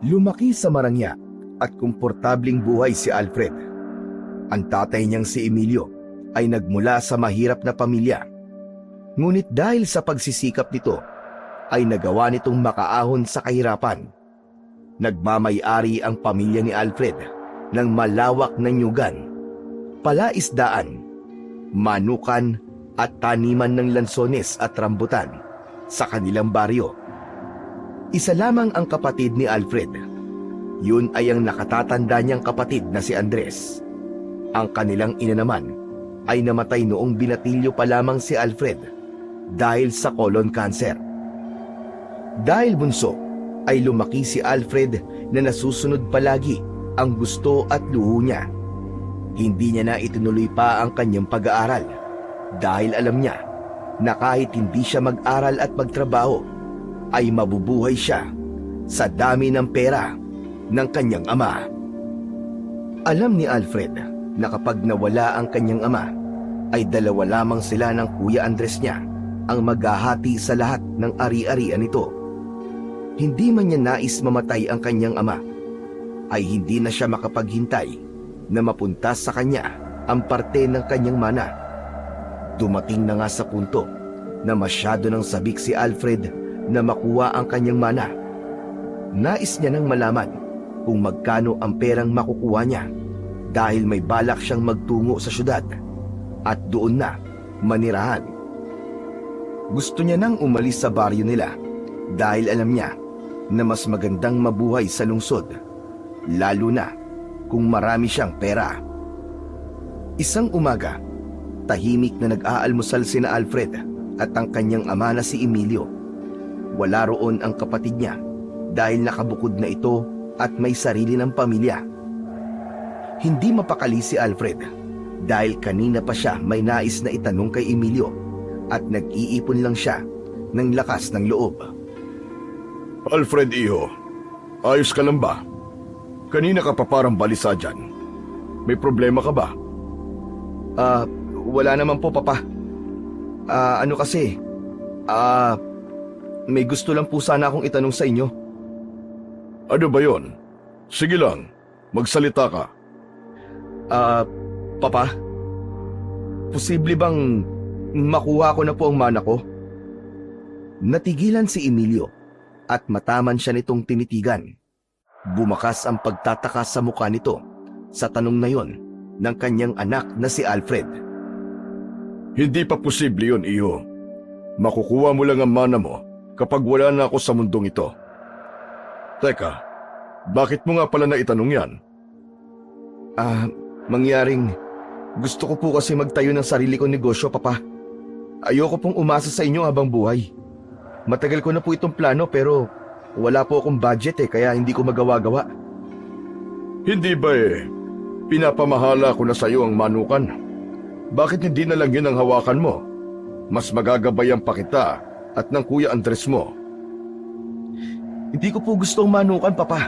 Lumaki sa marangya at komportabling buhay si Alfred. Ang tatay niyang si Emilio ay nagmula sa mahirap na pamilya. Ngunit dahil sa pagsisikap nito, ay nagawa nitong makaahon sa kahirapan. Nagmamay-ari ang pamilya ni Alfred ng malawak na nyugan, palaisdaan, manukan at taniman ng lansones at rambutan sa kanilang baryo. Isa lamang ang kapatid ni Alfred. Yun ay ang nakatatanda niyang kapatid na si Andres. Ang kanilang ina naman ay namatay noong binatilyo pa lamang si Alfred dahil sa colon cancer. Dahil bunso, ay lumaki si Alfred na nasusunod palagi ang gusto at luho niya. Hindi niya na itinuloy pa ang kanyang pag-aaral dahil alam niya na kahit hindi siya mag-aral at magtrabaho, ay mabubuhay siya sa dami ng pera ng kanyang ama. Alam ni Alfred na kapag nawala ang kanyang ama, ay dalawa lamang sila ng Kuya Andres niya ang maghahati sa lahat ng ari-arian nito. Hindi man niya nais mamatay ang kanyang ama, ay hindi na siya makapaghintay na mapunta sa kanya ang parte ng kanyang mana. Dumating na nga sa punto na masyado nang sabik si Alfred na makuha ang kanyang mana. Nais niya nang malaman kung magkano ang perang makukuha niya dahil may balak siyang magtungo sa syudad at doon na manirahan. Gusto niya nang umalis sa baryo nila dahil alam niya na mas magandang mabuhay sa lungsod, lalo na kung marami siyang pera. Isang umaga, tahimik na nag-aalmusal sina Alfred at ang kanyang ama na si Emilio. Wala roon ang kapatid niya dahil nakabukod na ito at may sarili ng pamilya. Hindi mapakali si Alfred dahil kanina pa siya may nais na itanong kay Emilio at nag-iipon lang siya ng lakas ng loob. Alfred, iho, ayos ka lang ba? Kanina ka pa parang balisa dyan. May problema ka ba? Wala naman po, Papa. Ano kasi, may gusto lang po sana akong itanong sa inyo. Ano ba yon? Sige lang, magsalita ka. Papa, posible bang makuha ko na po ang mana ko? Natigilan si Emilio at mataman siya nitong tinitigan. Bumakas ang pagtataka sa mukha nito sa tanong na yon ng kanyang anak na si Alfred. Hindi pa posible yun, iho. Makukuha mo lang ang mana mo kapag wala na ako sa mundong ito. Teka, bakit mo nga pala naitanong yan? Mangyaring gusto ko po kasi magtayo ng sarili kong negosyo, Papa. Ayoko pong umasa sa inyo habang buhay. Matagal ko na po itong plano pero wala po akong budget kaya hindi ko magawa-gawa. Hindi ba pinapamahala ko na sa iyo ang manukan? Bakit hindi na lang yun ang hawakan mo? Mas magagabayan pa kita at ng Kuya Andres mo. Hindi ko po gusto ang manukan, Papa.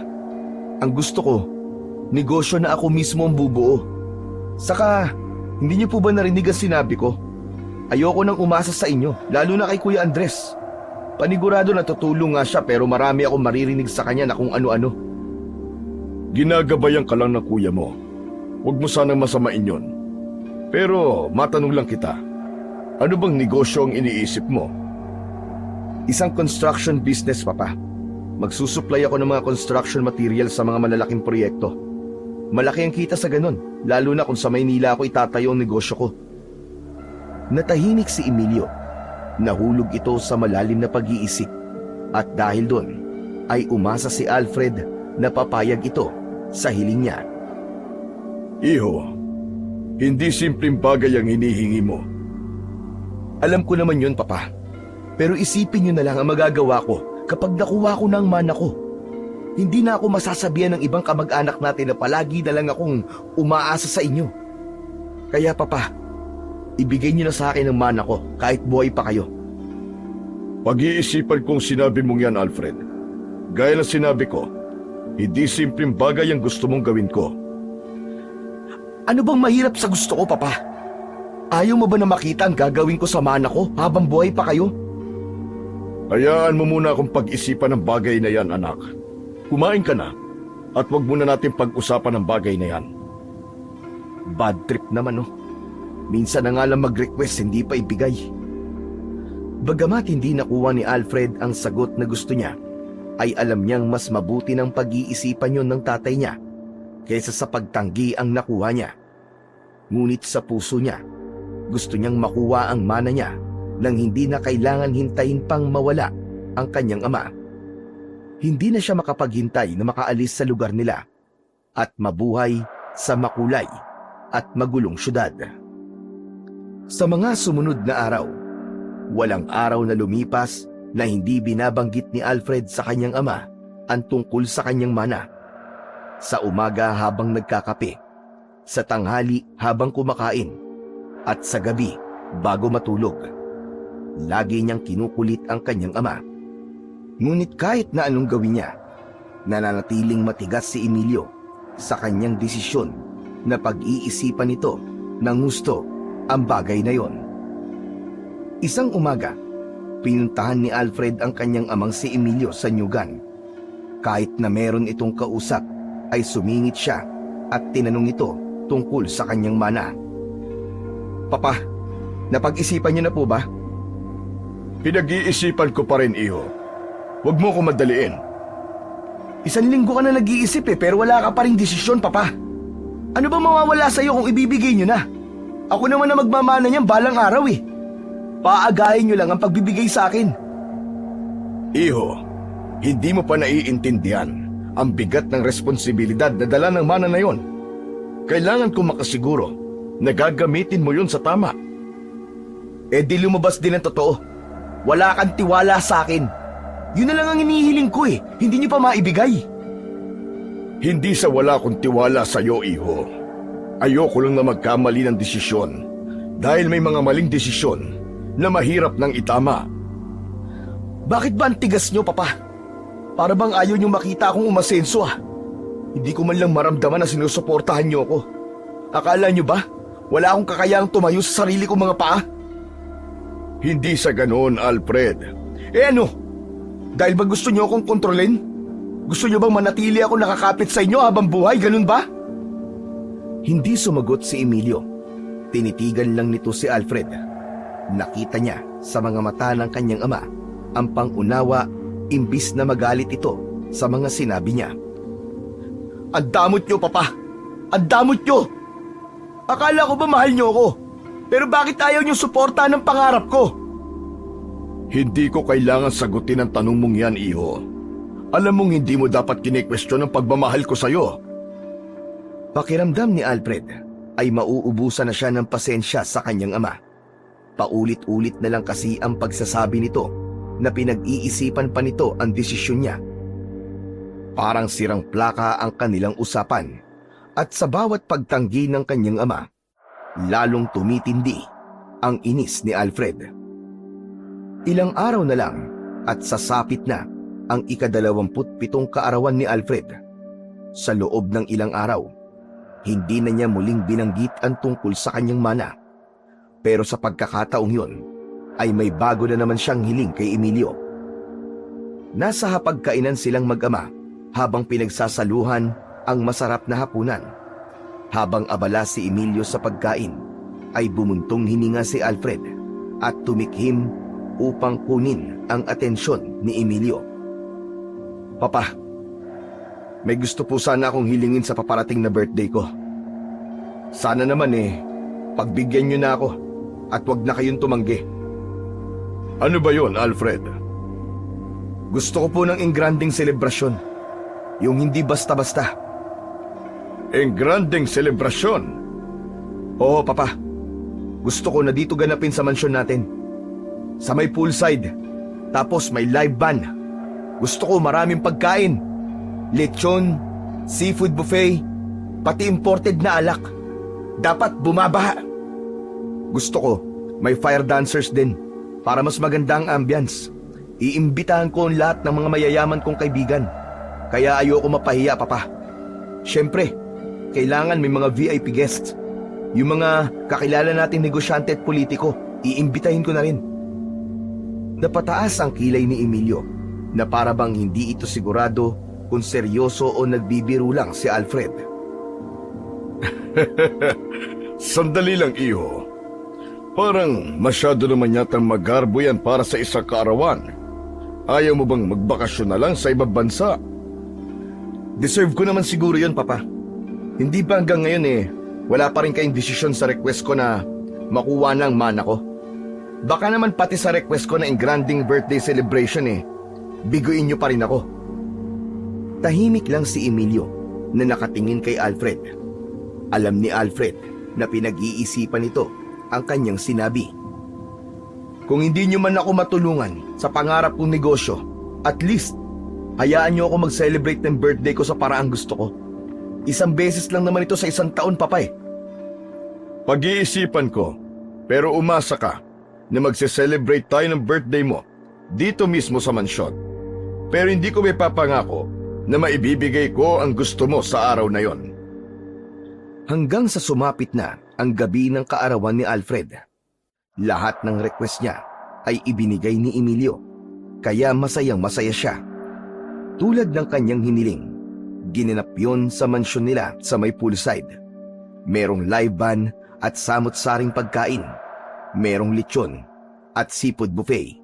Ang gusto ko, negosyo na ako mismo ang bubuo. Saka, hindi niyo po ba narinig ang sinabi ko? Ayoko nang umasa sa inyo, lalo na kay Kuya Andres. Panigurado na tutulong nga siya pero marami akong maririnig sa kanya na kung ano-ano. Ginagabayan ka lang ng kuya mo. Huwag mo sanang masamain yun. Pero matanong lang kita, ano bang negosyo ang iniisip mo? Isang construction business, Papa. Magsusupply ako ng mga construction material sa mga malalaking proyekto. Malaki ang kita sa ganun, lalo na kung sa Maynila ako itatayo ang negosyo ko. Natahimik si Emilio. Nahulog ito sa malalim na pag-iisip at dahil doon ay umasa si Alfred na papayag ito sa hiling niya. Iho, hindi simpleng bagay ang hinihingi mo. Alam ko naman yun, Papa. Pero isipin niyo na lang ang magagawa ko kapag nakuha ko ng mana ko. Hindi na ako masasabihan ng ibang kamag-anak natin na palagi na lang akong umaasa sa inyo. Kaya, Papa, ibigay niyo na sa akin ang mana ko kahit buhay pa kayo. Pag-iisipan kong sinabi mong yan, Alfred. Gaya ng sinabi ko, hindi simpleng bagay ang gusto mong gawin ko. Ano bang mahirap sa gusto ko, Papa? Ayaw mo ba na makita ang gagawin ko sa mana ko habang buhay pa kayo? Hayaan mo muna akong pag-isipan ng bagay na yan, anak. Kumain ka na at wag muna natin pag-usapan ang bagay na yan. Bad trip naman, oh. Minsan na nga lang mag-request, hindi pa ibigay. Bagamat hindi nakuha ni Alfred ang sagot na gusto niya, ay alam niyang mas mabuti ng pag-iisipan yon ng tatay niya kaysa sa pagtanggi ang nakuha niya. Ngunit sa puso niya, gusto niyang makuha ang mana niya nang hindi na kailangan hintayin pang mawala ang kanyang ama. Hindi na siya makapaghintay na makaalis sa lugar nila at mabuhay sa makulay at magulong syudad. Sa mga sumunod na araw, walang araw na lumipas na hindi binabanggit ni Alfred sa kanyang ama ang tungkol sa kanyang mana. Sa umaga habang nagkakape, sa tanghali habang kumakain, at sa gabi bago matulog. Lagi niyang kinukulit ang kanyang ama. Ngunit kahit na anong gawin niya, nananatiling matigas si Emilio sa kanyang desisyon na pag-iisipan nito ng gusto ang bagay na yon. Isang umaga, pinuntahan ni Alfred ang kanyang amang si Emilio sa nyugan. Kahit na meron itong kausap, ay sumingit siya at tinanong ito tungkol sa kanyang mana. Papa, napag-isipan niyo na po ba? Pinag-iisipan ko pa rin, iho. Huwag mo ko madaliin. 1 linggo ka na nag-iisip pero wala ka pa ring desisyon, Papa. Ano ba mawawala sa'yo kung ibibigay niyo na? Ako naman na magmamana niyan balang araw eh. Paagahin niyo lang ang pagbibigay sa akin. Iho, hindi mo pa naiintindihan ang bigat ng responsibilidad na dala ng mana na yon. Kailangan ko makasiguro na gagamitin mo yon sa tama. Eh di lumabas din ang totoo. Wala kang tiwala sa akin. Yun na lang ang inihiling ko eh. Hindi niyo pa maibigay. Hindi sa wala kong tiwala sa iyo, iho. Ayoko lang na magkamali ng desisyon dahil may mga maling desisyon na mahirap nang itama. Bakit ba ang tigas niyo, Papa? Para bang ayaw niyo makita akong umasenso ah? Hindi ko man lang maramdaman na sinusuportahan niyo ako. Akala niyo ba wala akong kakayahang tumayo sa sarili kong mga paa? Hindi sa ganoon, Alfred. Eh ano? Dahil ba gusto niyo akong kontrolin? Gusto niyo bang manatili ako nakakapit sa inyo habang buhay, ganun ba? Hindi sumagot si Emilio. Tinitigan lang nito si Alfred. Nakita niya sa mga mata ng kanyang ama ang pangunawa imbis na magalit ito sa mga sinabi niya. Ang damot niyo, Papa! Ang damot niyo! Akala ko ba mahal niyo ako? Pero bakit ayaw niyo suportahan ng pangarap ko? Hindi ko kailangan sagutin ang tanong mong yan, iho. Alam mong hindi mo dapat kine-question ang pagmamahal ko sa'yo. Pakiramdam ni Alfred ay mauubusan na siya ng pasensya sa kanyang ama. Paulit-ulit na lang kasi ang pagsasabi nito na pinag-iisipan pa nito ang desisyon niya. Parang sirang plaka ang kanilang usapan at sa bawat pagtanggi ng kanyang ama, lalong tumitindi ang inis ni Alfred. Ilang araw na lang at sasapit na ang 27 kaarawan ni Alfred. Sa loob ng ilang araw, hindi na niya muling binanggit ang tungkol sa kanyang mana. Pero sa pagkakataong yon, ay may bago na naman siyang hiling kay Emilio. Nasa hapagkainan silang mag-ama habang pinagsasaluhan ang masarap na hapunan. Habang abala si Emilio sa pagkain, ay bumuntong hininga si Alfred at tumikhim upang kunin ang atensyon ni Emilio. Papa, may gusto po sana akong hilingin sa paparating na birthday ko. Sana naman pagbigyan niyo na ako at wag na kayong tumanggi. Ano ba yon, Alfred? Gusto ko po ng engranding selebrasyon. Yung hindi basta-basta. Engranding selebrasyon? Oo, Papa. Gusto ko na dito ganapin sa mansyon natin. Sa may poolside. Tapos may live band. Gusto ko maraming pagkain. Lechon, seafood buffet, pati imported na alak. Dapat bumabaha. Gusto ko may fire dancers din para mas maganda ang ambience. Iimbitahan ko ang lahat ng mga mayayaman kong kaibigan. Kaya ayoko mapahiya, Papa. Siyempre, kailangan may mga VIP guests. Yung mga kakilala nating negosyante at politiko, iimbitahin ko na rin. Napataas ang kilay ni Emilio na para bang hindi ito sigurado kung seryoso o nagbibiro lang si Alfred. Sandali lang, iho. Parang masyado naman yatang magarbo yan para sa isang kaarawan. Ayaw mo bang magbakasyon na lang sa ibang bansa? Deserve ko naman siguro yun, Papa. Hindi ba hanggang ngayon wala pa rin kayong desisyon sa request ko na makuha ng mana ko? Baka naman pati sa request ko na engranding birthday celebration biguin niyo pa rin ako. Tahimik lang si Emilio na nakatingin kay Alfred. Alam ni Alfred na pinag-iisipan nito ang kanyang sinabi. Kung hindi niyo man ako matulungan sa pangarap kong negosyo, at least hayaan niyo ako mag-celebrate ng birthday ko sa paraang gusto ko. Isang beses lang naman ito sa isang taon, Papa. Pag-iisipan ko, pero umasa ka na magse-celebrate tayo ng birthday mo dito mismo sa mansyon. Pero hindi ko may papangako na maibibigay ko ang gusto mo sa araw na yon. Hanggang sa sumapit na ang gabi ng kaarawan ni Alfred. Lahat ng request niya ay ibinigay ni Emilio, kaya masayang masaya siya. Tulad ng kanyang hiniling, ginanap yun sa mansyon nila sa may poolside. Merong live band at samot-saring pagkain. Merong lechon at seafood buffet.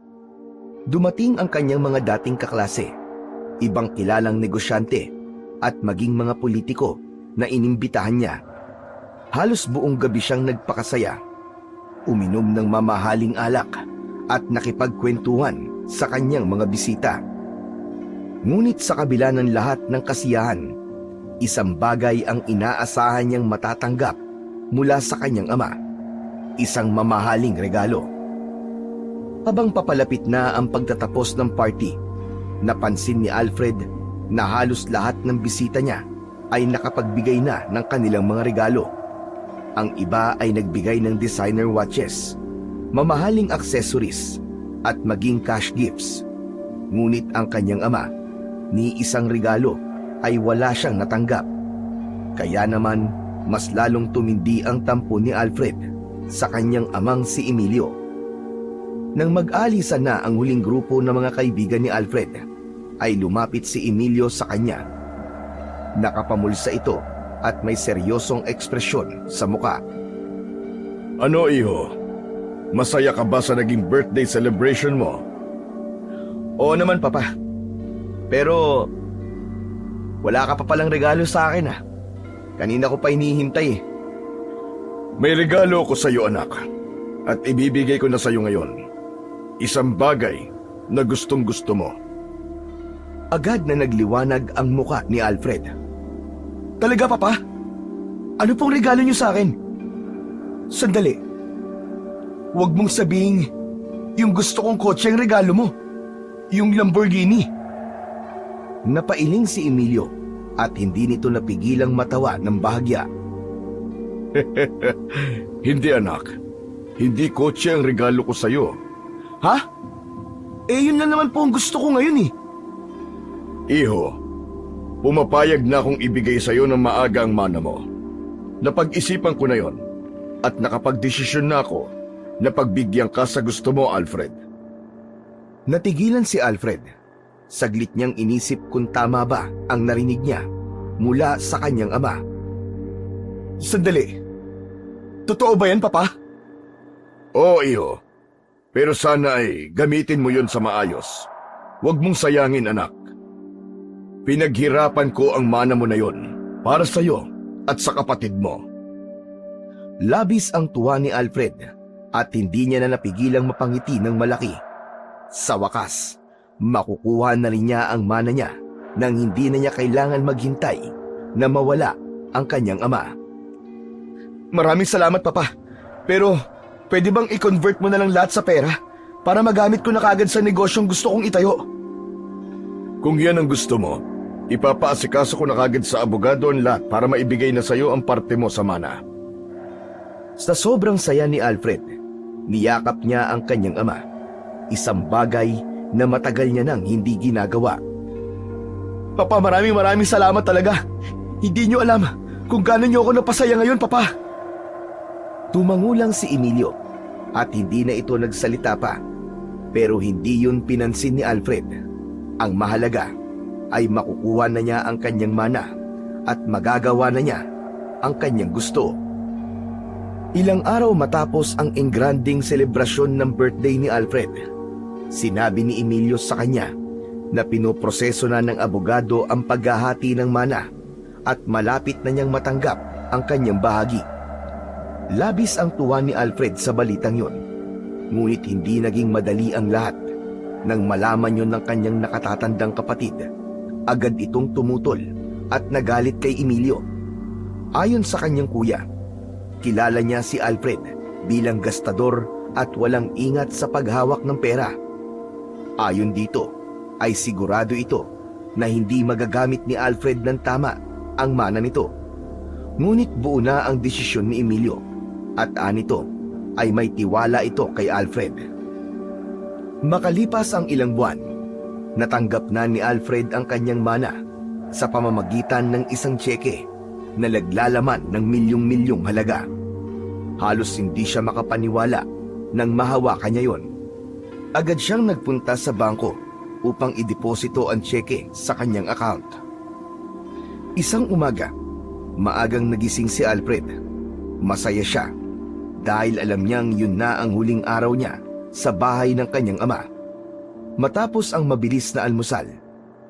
Dumating ang kanyang mga dating kaklase, ibang kilalang negosyante at maging mga politiko na inimbitahan niya. Halos buong gabi siyang nagpakasaya. Uminom ng mamahaling alak at nakipagkwentuhan sa kanyang mga bisita. Ngunit sa kabila ng lahat ng kasiyahan, isang bagay ang inaasahan niyang matatanggap mula sa kanyang ama. Isang mamahaling regalo. Habang papalapit na ang pagtatapos ng party, napansin ni Alfred na halos lahat ng bisita niya ay nakapagbigay na ng kanilang mga regalo. Ang iba ay nagbigay ng designer watches, mamahaling accessories, at maging cash gifts. Ngunit ang kanyang ama, ni isang regalo ay wala siyang natanggap. Kaya naman, mas lalong tumindi ang tampo ni Alfred sa kanyang amang si Emilio. Nang mag-alisan na ang huling grupo ng mga kaibigan ni Alfred, ay lumapit si Emilio sa kanya. Nakapamulsa ito at may seryosong ekspresyon sa muka. Ano, iho? Masaya ka ba sa naging birthday celebration mo? Oo naman, Papa. Pero wala ka pa palang regalo sa akin. Kanina ko pa hinihintay. May regalo ko sa iyo, anak, at ibibigay ko na sa iyo ngayon. Isang bagay na gustong-gusto mo. Agad na nagliwanag ang muka ni Alfred. Talaga, Papa? Ano pong regalo niyo sa akin? Sandali. Huwag mong sabihin yung gusto kong kotse ang regalo mo. Yung Lamborghini. Napailing si Emilio at hindi nito napigilang matawa ng bahagya. Hindi, anak. Hindi kotse ang regalo ko sa iyo. Ha? Yun lang naman po ang gusto ko ngayon Iho, pumapayag na akong ibigay sa iyo ng maaga ang mana mo. Napag-isipan ko na yon at nakapagdesisyon na ako na pagbigyan ka sa gusto mo, Alfred. Natigilan si Alfred. Saglit niyang inisip kung tama ba ang narinig niya mula sa kanyang ama. Sandali. Totoo ba yan, Papa? Oo, iho. Pero sana ay gamitin mo yon sa maayos. Huwag mong sayangin, anak. Pinaghirapan ko ang mana mo na yon para sa iyo at sa kapatid mo. Labis ang tuwa ni Alfred at hindi niya na napigilang mapangiti ng malaki. Sa wakas, makukuha na rin niya ang mana niya nang hindi na niya kailangan maghintay na mawala ang kanyang ama. Maraming salamat, Papa. Pero pwede bang i-convert mo na lang lahat sa pera para magamit ko na kagad sa negosyong gusto kong itayo? Kung yan ang gusto mo, ipapaasikaso ko na kagad sa abogado ang lahat para maibigay na sa iyo ang parte mo sa mana. Sa sobrang saya ni Alfred, niyakap niya ang kanyang ama. Isang bagay na matagal niya nang hindi ginagawa. Papa, maraming salamat talaga. Hindi niyo alam kung gaano niyo ako napasaya ngayon, Papa. Tumangulang si Emilio at hindi na ito nagsalita pa. Pero hindi yun pinansin ni Alfred. Ang mahalaga ay makukuha na niya ang kanyang mana at magagawa na niya ang kanyang gusto. Ilang araw matapos ang engranding selebrasyon ng birthday ni Alfred, sinabi ni Emilio sa kanya na pinoproseso na ng abogado ang paghahati ng mana at malapit na niyang matanggap ang kanyang bahagi. Labis ang tuwa ni Alfred sa balitang yon, ngunit hindi naging madali ang lahat. Nang malaman yon ng kanyang nakatatandang kapatid, agad itong tumutol at nagalit kay Emilio. Ayon sa kanyang kuya, kilala niya si Alfred bilang gastador at walang ingat sa paghawak ng pera. Ayon dito, ay sigurado ito na hindi magagamit ni Alfred ng tama ang mana nito. Ngunit buo na ang desisyon ni Emilio at anito ay may tiwala ito kay Alfred. Makalipas ang ilang buwan, natanggap na ni Alfred ang kanyang mana sa pamamagitan ng isang tseke na naglalaman ng milyong-milyong halaga. Halos hindi siya makapaniwala nang mahawakan niya yon. Agad siyang nagpunta sa bangko upang ideposito ang tseke sa kanyang account. Isang umaga, maagang nagising si Alfred. Masaya siya dahil alam niyang yun na ang huling araw niya sa bahay ng kanyang ama. Matapos ang mabilis na almusal,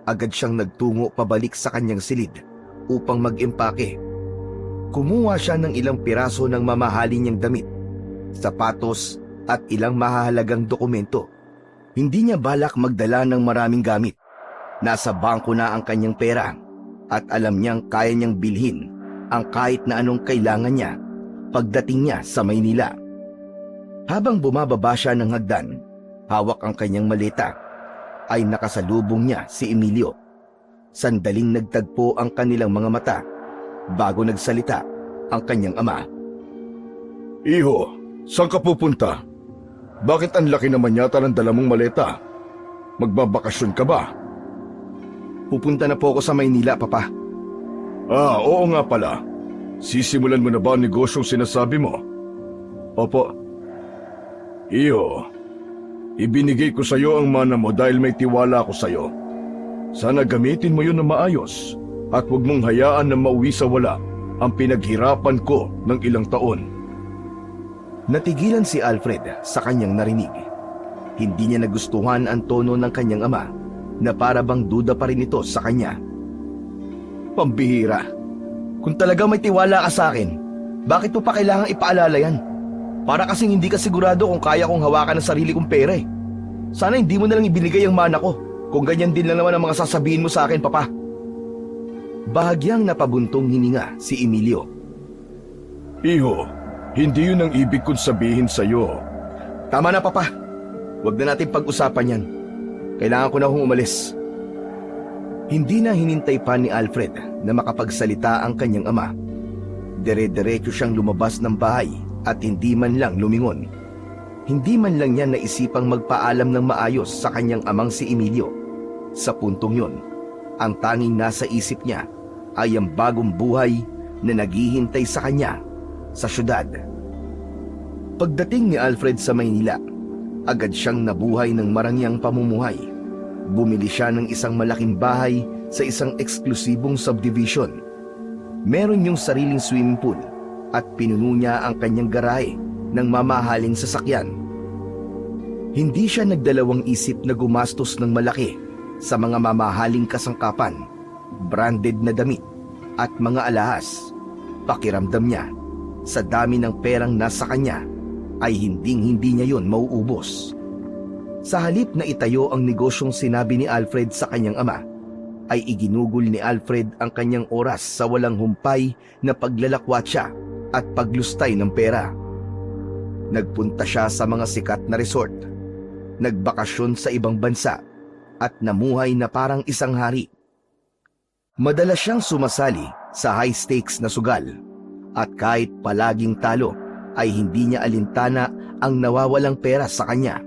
agad siyang nagtungo pabalik sa kanyang silid upang mag-impake. Kumuha siya ng ilang piraso ng mamahalin niyang damit, sapatos at ilang mahahalagang dokumento. Hindi niya balak magdala ng maraming gamit. Nasa bangko na ang kanyang pera at alam niyang kaya niyang bilhin ang kahit na anong kailangan niya pagdating niya sa Maynila. Habang bumababa siya ng hagdan, hawak ang kanyang maleta, ay nakasalubong niya si Emilio. Sandaling nagtagpo ang kanilang mga mata bago nagsalita ang kanyang ama. Iho, saan ka pupunta? Bakit ang laki naman yata ng dala mong maleta? Magbabakasyon ka ba? Pupunta na po ako sa Maynila, Papa. Oo nga pala. Sisimulan mo na ba ang negosyong sinasabi mo? Opo. Iyo, ibinigay ko sa iyo ang mana mo dahil may tiwala ako sa iyo. Sana gamitin mo yun na maayos at huwag mong hayaan na mauwi sa wala ang pinaghirapan ko ng ilang taon. Natigilan si Alfred sa kanyang narinig. Hindi niya nagustuhan ang tono ng kanyang ama na para bang duda pa rin ito sa kanya. Pambihira. Kung talaga may tiwala ka sa akin, bakit mo pa kailangang ipaalala yan? Para kasing hindi ka sigurado kung kaya kong hawakan ang sarili kong pera eh. Sana hindi mo na lang ibinigay ang mana ko kung ganyan din lang naman ang mga sasabihin mo sa akin, Papa. Bahagyang napabuntong hininga si Emilio. Iho, hindi yun ang ibig kong sabihin sa iyo. Tama na, Papa. Huwag na natin pag-usapan yan. Kailangan ko na akong umalis. Hindi na hinintay pa ni Alfred na makapagsalita ang kanyang ama. Dire-diretso siyang lumabas ng bahay at hindi man lang lumingon. Hindi man lang niya naisipang magpaalam ng maayos sa kanyang amang si Emilio. Sa puntong yon, ang tanging nasa isip niya ay ang bagong buhay na naghihintay sa kanya sa syudad. Pagdating ni Alfred sa Maynila, agad siyang nabuhay ng marangyang pamumuhay. Bumili siya ng isang malaking bahay sa isang eksklusibong subdivision. Meron yung sariling swimming pool at pinuno niya ang kanyang garahe ng mamahaling sasakyan. Hindi siya nagdalawang isip na gumastos ng malaki sa mga mamahaling kasangkapan, branded na damit at mga alahas. Pakiramdam niya, sa dami ng perang nasa kanya, ay hinding-hindi niya yon mauubos. Sa halip na itayo ang negosyong sinabi ni Alfred sa kanyang ama, ay iginugol ni Alfred ang kanyang oras sa walang humpay na paglalakwatsa at paglustay ng pera. Nagpunta siya sa mga sikat na resort, nagbakasyon sa ibang bansa, at namuhay na parang isang hari. Madalas siyang sumasali sa high-stakes na sugal, at kahit palaging talo, ay hindi niya alintana ang nawawalang pera sa kanya.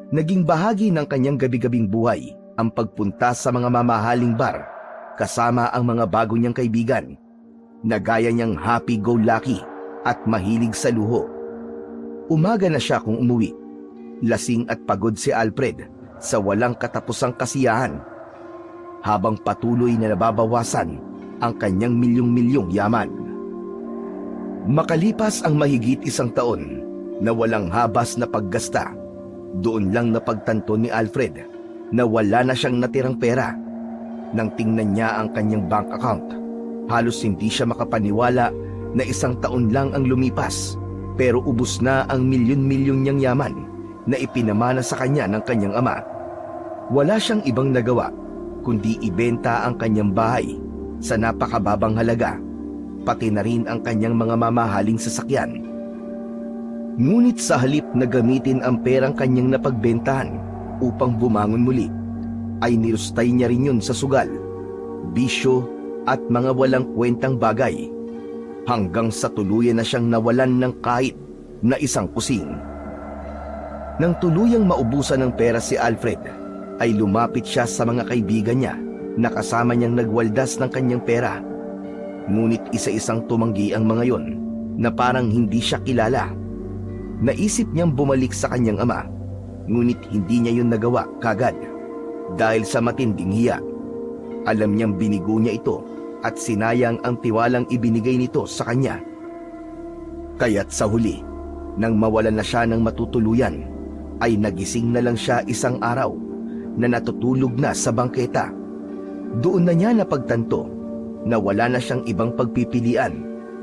Naging bahagi ng kanyang gabi-gabing buhay ang pagpunta sa mga mamahaling bar kasama ang mga bago niyang kaibigan, na gaya niyang happy-go-lucky at mahilig sa luho. Umaga na siya kung umuwi. Lasing at pagod si Alfred sa walang katapusang kasiyahan. habang patuloy na nababawasan ang kanyang milyong-milyong yaman. Makalipas ang mahigit 1 taon na walang habas na paggasta, doon lang napagtanto ni Alfred na wala na siyang natirang pera. Nang tingnan niya ang kanyang bank account, halos hindi siya makapaniwala na 1 taon lang ang lumipas, pero ubos na ang milyon-milyon niyang yaman na ipinamana sa kanya ng kanyang ama. Wala siyang ibang nagawa kundi ibenta ang kanyang bahay sa napakababang halaga, pati na rin ang kanyang mga mamahaling sasakyan. Ngunit sa halip na gamitin ang perang kanyang napagbentahan upang bumangon muli, ay nilustay niya rin yun sa sugal, bisyo at mga walang kwentang bagay, hanggang sa tuluyan na siyang nawalan ng kahit na isang kusing. Nang tuluyang maubusan ng pera si Alfred, ay lumapit siya sa mga kaibigan niya na kasama niyang nagwaldas ng kanyang pera. Ngunit isa-isang tumanggi ang mga yon na parang hindi siya kilala. Naisip niyang bumalik sa kanyang ama, ngunit hindi niya yun nagawa kagad dahil sa matinding hiya. Alam niyang binigo niya ito at sinayang ang tiwalang ibinigay nito sa kanya. Kaya't sa huli, nang mawalan na siya ng matutuluyan, ay nagising na lang siya isang araw na natutulog na sa bangketa. Doon na niya napagtanto na wala na siyang ibang pagpipilian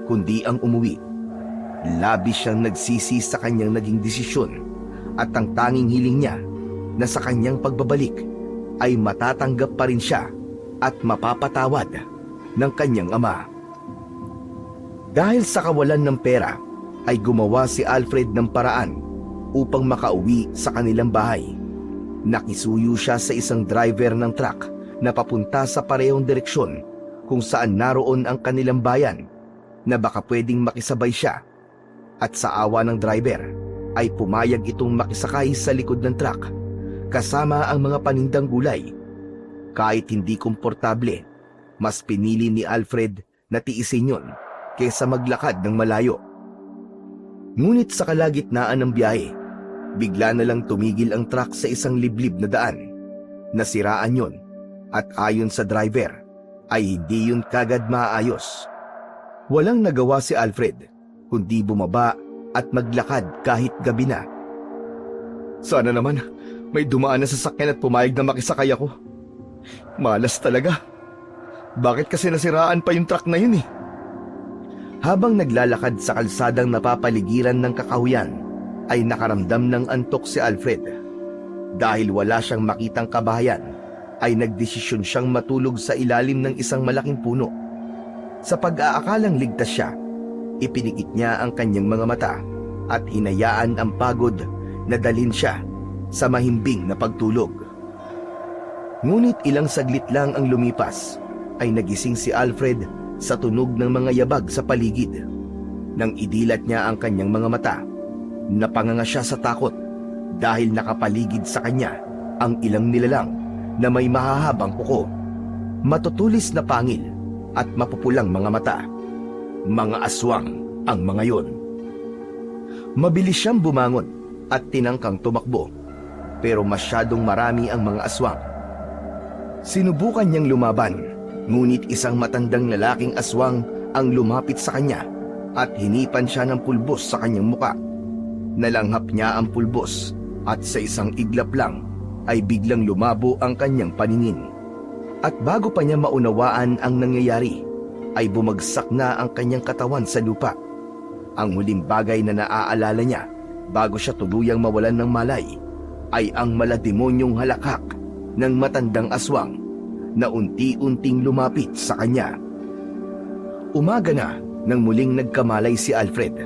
kundi ang umuwi. Labis siyang nagsisi sa kanyang naging desisyon at ang tanging hiling niya na sa kanyang pagbabalik ay matatanggap pa rin siya at mapapatawad ng kanyang ama. Dahil sa kawalan ng pera, ay gumawa si Alfred ng paraan upang makauwi sa kanilang bahay. Nakisuyo siya sa isang driver ng truck na papunta sa parehong direksyon kung saan naroon ang kanilang bayan, na baka pwedeng makisabay siya. At sa awa ng driver, ay pumayag itong makisakay sa likod ng truck kasama ang mga panindang gulay. Kahit hindi komportable, mas pinili ni Alfred na tiisin yun kaysa maglakad ng malayo. Ngunit sa kalagitnaan ng biyahe, bigla na lang tumigil ang truck sa isang liblib na daan. Nasiraan yun, at ayon sa driver, ay hindi yun kagad maayos. Walang nagawa si Alfred kundi bumaba at maglakad kahit gabi na. Sana naman may dumaan na sasakyan at pumayag na makisakay ako. Malas talaga. Bakit kasi nasiraan pa yung truck na yun eh? Habang naglalakad sa kalsadang napapaligiran ng kakahuyan, ay nakaramdam ng antok si Alfred. Dahil wala siyang makitang kabahayan, ay nagdesisyon siyang matulog sa ilalim ng isang malaking puno. Sa pag-aakalang ligtas siya, ipinikit niya ang kanyang mga mata at hinayaan ang pagod na dalhin siya sa mahimbing na pagtulog. Ngunit ilang saglit lang ang lumipas, ay nagising si Alfred sa tunog ng mga yabag sa paligid. Nang idilat niya ang kanyang mga mata, napanganga siya sa takot dahil nakapaligid sa kanya ang ilang nilalang na may mahahabang kuko, matutulis na pangil at mapupulang mga mata. Mga aswang ang mga yon. Mabilis siyang bumangon at tinangkang tumakbo, pero masyadong marami ang mga aswang. Sinubukan niyang lumaban, ngunit isang matandang lalaking aswang ang lumapit sa kanya at hinipan siya ng pulbos sa kanyang muka. Nalanghap niya ang pulbos at sa isang iglap lang ay biglang lumabo ang kanyang paningin. At bago pa niya maunawaan ang nangyayari, ay bumagsak na ang kanyang katawan sa lupa. Ang huling bagay na naaalala niya bago siya tuluyang mawalan ng malay ay ang malademonyong halakhak ng matandang aswang na unti-unting lumapit sa kanya. Umaga na nang muling nagkamalay si Alfred,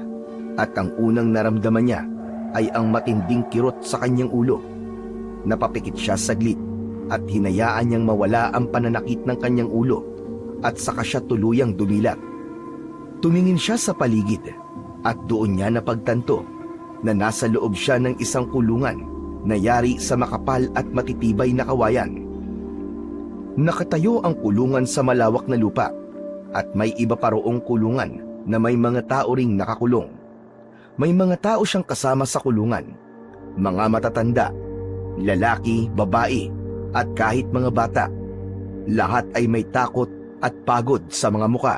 at ang unang naramdaman niya ay ang matinding kirot sa kanyang ulo. Napapikit siya saglit at hinayaan niyang mawala ang pananakit ng kanyang ulo, at saka siya tuluyang dumilat. Tumingin siya sa paligid at doon niya napagtanto na nasa loob siya ng isang kulungan na yari sa makapal at matitibay na kawayan. Nakatayo ang kulungan sa malawak na lupa at may iba pa roong kulungan na may mga tao ring nakakulong. May mga tao siyang kasama sa kulungan, mga matatanda, lalaki, babae at kahit mga bata. Lahat ay may takot at pagod sa mga muka.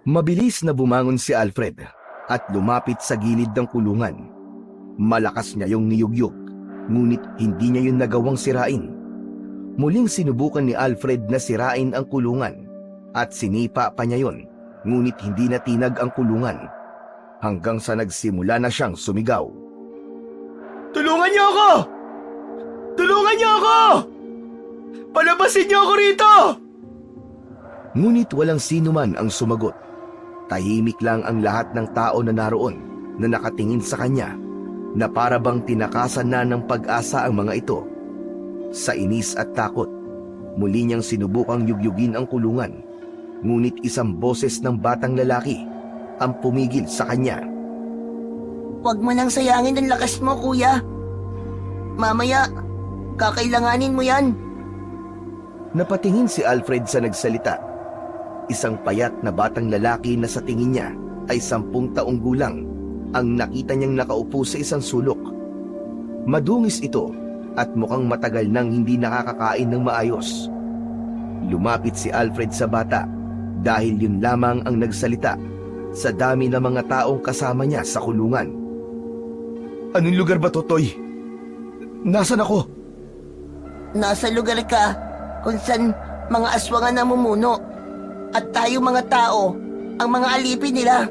Mabilis na bumangon si Alfred at lumapit sa gilid ng kulungan. Malakas niya yung niyugyug, ngunit hindi niya yun nagawang sirain. Muling sinubukan ni Alfred na sirain ang kulungan at sinipa pa niya yun, ngunit hindi natinag ang kulungan. Hanggang sa nagsimula na siyang sumigaw. "Tulungan niyo ako! Tulungan niyo ako! Palabasin niyo ako rito!" Ngunit walang sino man ang sumagot. Tahimik lang ang lahat ng tao na naroon na nakatingin sa kanya, na para bang tinakasan na ng pag-asa ang mga ito. Sa inis at takot, muli niyang sinubukang yugyugin ang kulungan, ngunit isang boses ng batang lalaki ang pumigil sa kanya. Huwag mo nang sayangin ang lakas mo, kuya. Mamaya, kakailanganin mo yan. Napatingin si Alfred sa nagsalita. Isang payat na batang lalaki na sa tingin niya ay 10 taong gulang ang nakita niyang nakaupo sa isang sulok. Madungis ito at mukhang matagal nang hindi nakakakain ng maayos. Lumapit si Alfred sa bata dahil yun lamang ang nagsalita sa dami ng mga taong kasama niya sa kulungan. "Anong lugar ba to, Toy? Nasaan ako?" Nasa lugar ka kung saan mga aswang ang namumuno at tayo mga tao ang mga alipin nila.